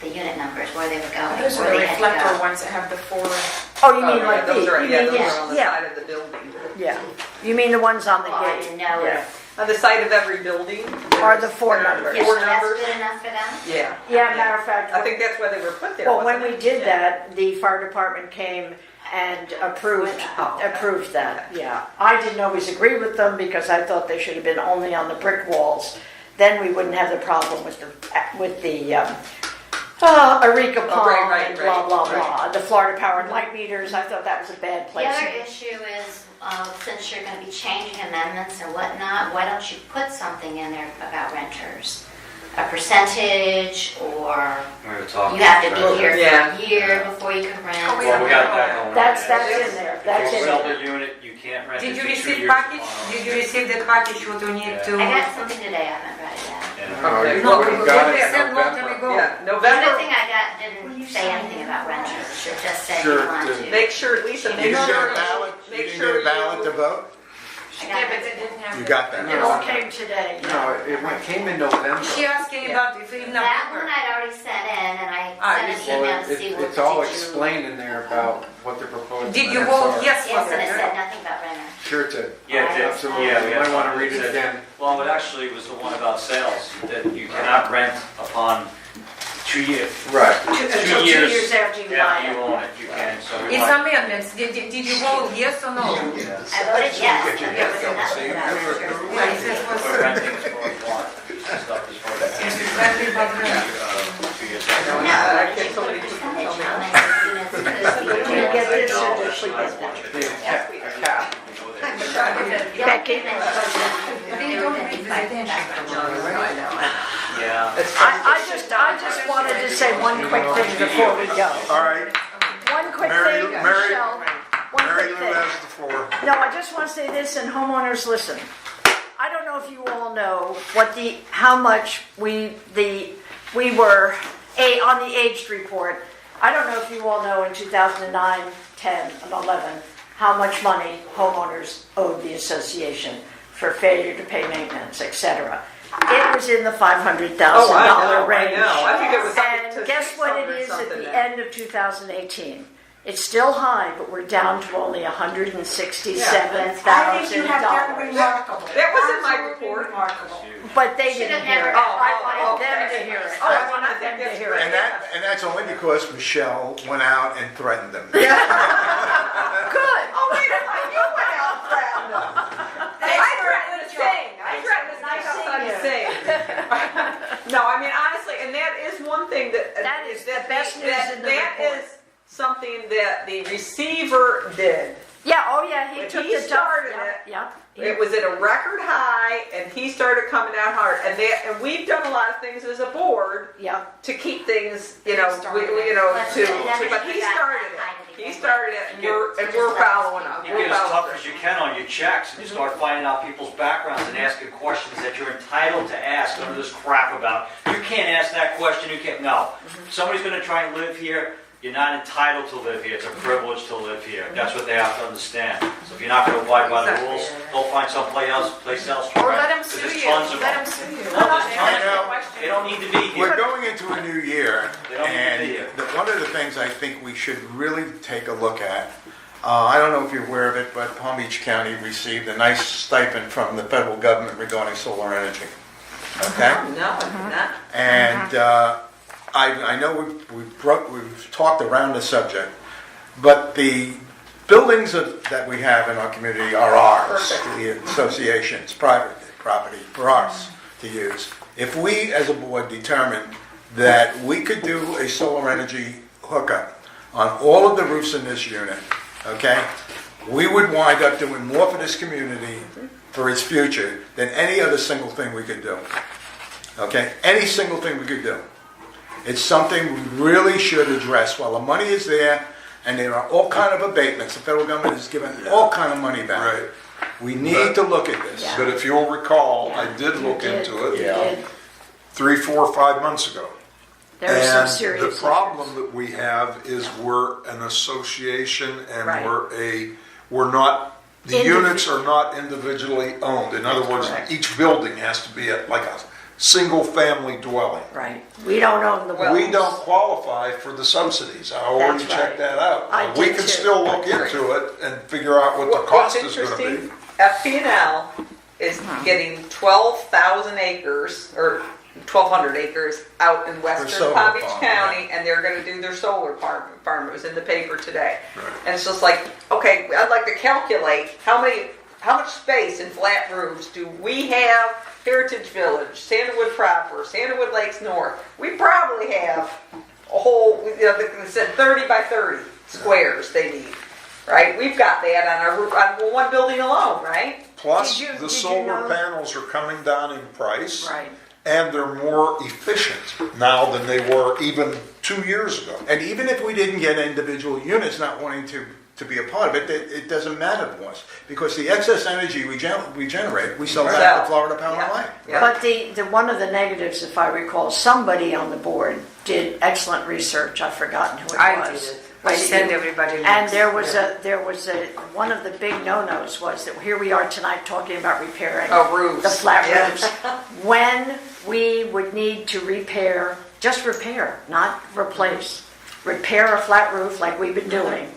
the unit numbers, where they were going, Those are where the they had to reflector go. ones that have the 4. Oh, you mean yeah, like those these? are, You yeah, mean those this? are on the Yeah, side of the building. yeah. You mean the ones on the Well, I gate? didn't know Yeah. if, On the side of every building. Are the there's- four there are numbers. yeah, Four so that's numbers. good enough for them? Yeah. Yeah, matter of fact, I think that's why they were put there. well, when wasn't we it? did Yeah. that, the fire department came and approved Oh, okay. that, yeah. I didn't always agree with them because I thought they should have been only on the brick walls. Then we wouldn't have the problem with the Eureka Oh, right, Pond right, and blah, blah, right. blah. The Florida powered light meters, I thought that was a bad The place. other issue is, since you're gonna be changing amendments and whatnot, why don't you put something in there about renters? A percentage, or We were talking. you have to be here Yeah. for a year before you can rent. Oh, we Well, we got that going on. That's yeah. in there, that's If you in sell there. the unit, you can't rent it Did you for 2 receive years. package? Did you receive the package what you need to? I got something today, I haven't read it yet. Yeah. Okay. you No, already we got it. sent long time ago. Yeah, The other November, thing I got didn't say anything about renters, it just said Sure, you want it to. make sure, Lisa, You make didn't get sure. a ballot? You Make didn't sure get a ballot to you. vote? I Yeah, got but it. they didn't have You it. got that? It all came today. No, came in November. She asking about if in That one November. I'd already sent in, and I Ah, sent you an said- email to see what It's all did you- explained in there about what they're proposing. Did you That's vote all. yes for Yes, and it that? said nothing about renters. Sure it did. Yeah, it did. Absolutely. Yeah, we You had might want to one. read it again. Well, it actually was the one about sales, that you cannot rent upon 2 years. Right. Until 2 years after you buy After you it. own it, you can, so we It's want. amendments. Did you vote yes or no? I voted yes, but there was nothing about renters. Yeah, it says Put was- renting as far as you want. Stuff as far as. Yes, exactly about rent. 2 years. No, I it's get just so a many people percentage tell me how that. many units could be. Do you get this or does she get that? A cap. Becky? They don't make this attention. I know. Yeah. I just wanted to say one quick thing before we go. All right, One quick Mary- thing, Mary- Michelle. One Mary quick Lou thing. has the floor. No, I just want to say this, and homeowners, listen. I don't know if you all know how much we were on the aged report. I don't know if you all know in 2009, 10, and 11, how much money homeowners owed the association for failure to pay maintenance, etc. It was in the $500,000 range. I know. I think it was up to And guess what it 600 is at something the now. end of 2018? It's still high, but we're down to only $167,000. I think you have done remarkable. That was in my Absolutely report. Remarkable. But they Should didn't have hear never- it. I wanted them to hear it. Oh, I wanted them to hear it. And that's only because Michelle went out and threatened them. Good. Oh, wait, I knew what else threatened. I threatened the same. I threatened to Nice sneak outside the seeing same. No, I mean, honestly, and that is one thing that. That is the best news in the That report. is something that the receiver did Yeah, oh yeah, he When took he the started Yeah. It was at a record high, and he started coming down hard. And we've done a lot of things as a board Yeah. to keep things, you know, Started we, it. you know, But to, then but he that started high to it. begin He started it, and we're following up. You We're get as tough following as you can on your checks, and you start finding out people's backgrounds and asking questions that you're entitled to ask. None of this crap about, you can't ask that question, you can't, no. Somebody's gonna try and live here, you're not entitled to live here, it's a privilege to live here. That's what they have to understand. So if you're not gonna abide by the rules, go find someplace else to Or rent. let them 'cause sue there's you. tons of Let them. them sue you. No, there's They tons ask of a them. question. They don't need to be We're here. going into a new year, They don't need to be and here. one of the things I think we should really take a look at, I don't know if you're aware of it, but Palm Beach County received a nice stipend from the federal government regarding solar energy. Okay? up. No, I did not. And I know we've talked around the subject, but the buildings that we have in our community are ours, Perfect. the association's private property for us to use. If we, as a board, determined that we could do a solar energy hookup on all of the roofs in this unit, okay, we would wind up doing more for this community, for its future, than any other single thing we could do. Okay? Any single thing we could do. It's something we really should address. While the money is there, and there are all kind of abatements, the federal government has given all kind of money back. Right. We need to look at this. Yeah. But if you'll recall, I did You look did, into you it did. 3, 4, 5 months ago. There are some And serious the problem that we have is we're an association and Right. we're not, the Individ- units are not individually owned. In other words, correct. each building has to be like a single-family dwelling. Right. We don't own the Well, We walls. don't qualify for the subsidies. I already That's checked right. that out. I We did can too. still look into it and figure out what the cost What's is gonna be. interesting, FP&L is getting 12,000 acres, or 1,200 acres out in western solar Palm Beach farm, County, and they're gonna do their solar farm. It was in the paper today. Right. And it's just like, okay, I'd like to calculate how much space in flat roofs do we have? Heritage Village, Sandalwood proper, Sandalwood Lakes North. We probably have a whole, you know, they said 30 by 30 squares they need, right? We've got that on our roof, on one building alone, right? Plus, Did you the know- solar panels are coming down in price. Right. And they're more efficient now than they were even 2 years ago. And even if we didn't get individual units not wanting to be a part of it, it doesn't matter to us. Because the excess energy we generate, we sell back to Florida Power and Light. Yeah. But the one of the negatives, if I recall, somebody on the board did excellent research. I've forgotten who it I was. did it. But I send everybody links. And there was Yeah. one of the big no-nos was that here we are tonight talking about repairing Oh, roofs. the flat Yeah. roofs. When we would need to repair, just repair, not replace, repair a flat roof like we've been doing,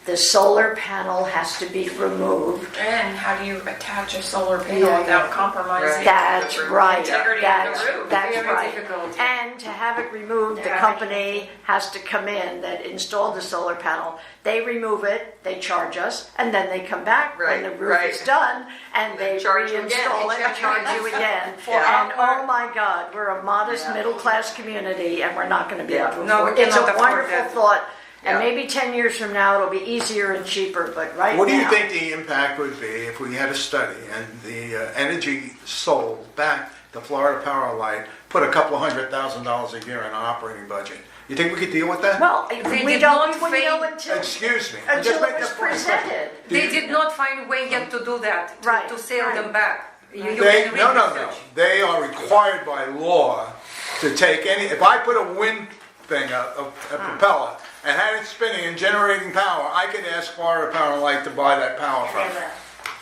the solar panel has to be removed. And how do you attach a solar panel Yeah. without compromising? That's the right. integrity of That's, the roof? that's Very right. difficult. And to have it removed, the Yeah. company has to come in that installed the solar panel. They remove it, they charge us, and then they come back when Right, the roof right. is done, and they charge you again. reinstall it and charge you again. Yeah. And oh my God, we're a modest Yeah. middle-class community, and we're not going to be able to No, we afford it. It's a cannot afford wonderful that. thought, and Yeah. maybe 10 years from now, it'll be easier and cheaper, but right now. What do you think the impact would be if we had a study and the energy sold back to Florida Power and Light, put a couple of $100,000 a year in our operating budget? You think we could deal with that? Well, They we did don't not know fail- until Excuse me. I'm just it making was a point. presented. They did not find a way yet to do that, Right, to sell right. them back. You They, can read no. research. They are required by law to take any, if I put a wind thing, a propeller, and had it spinning and generating power, I could ask Florida Power and Light to buy that power from me.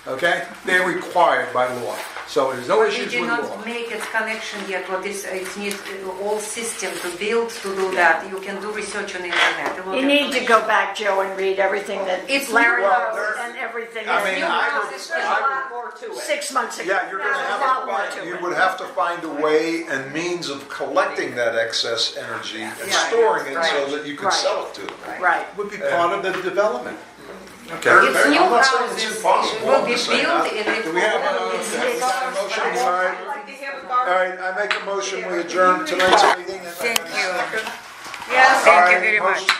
Okay? They're required by law. So there's no But we issues did with law. not make its connection yet. What is it needs all system to build to do that. You can do research on the internet. A lot You of need to go information. back, Joe, and read everything that It's Larry new. knows Well, and everything. I mean, new I house would, is There's a I lot more to it. 6 months ago. Yeah, you're gonna There's have a lot to more find, to you it. would have to find a way and means of collecting that excess energy and Yeah, storing it so right. that you could Right. sell it to them. Right. Would be part of the development. It's I'm new not saying it's houses impossible, will I'm be just saying built that. in it. Do we have a motion? All right. I'd like to have a All garden. right, I make a motion, we adjourn tonight's meeting. Thank you. Yes. Thank you All right, very much. motion-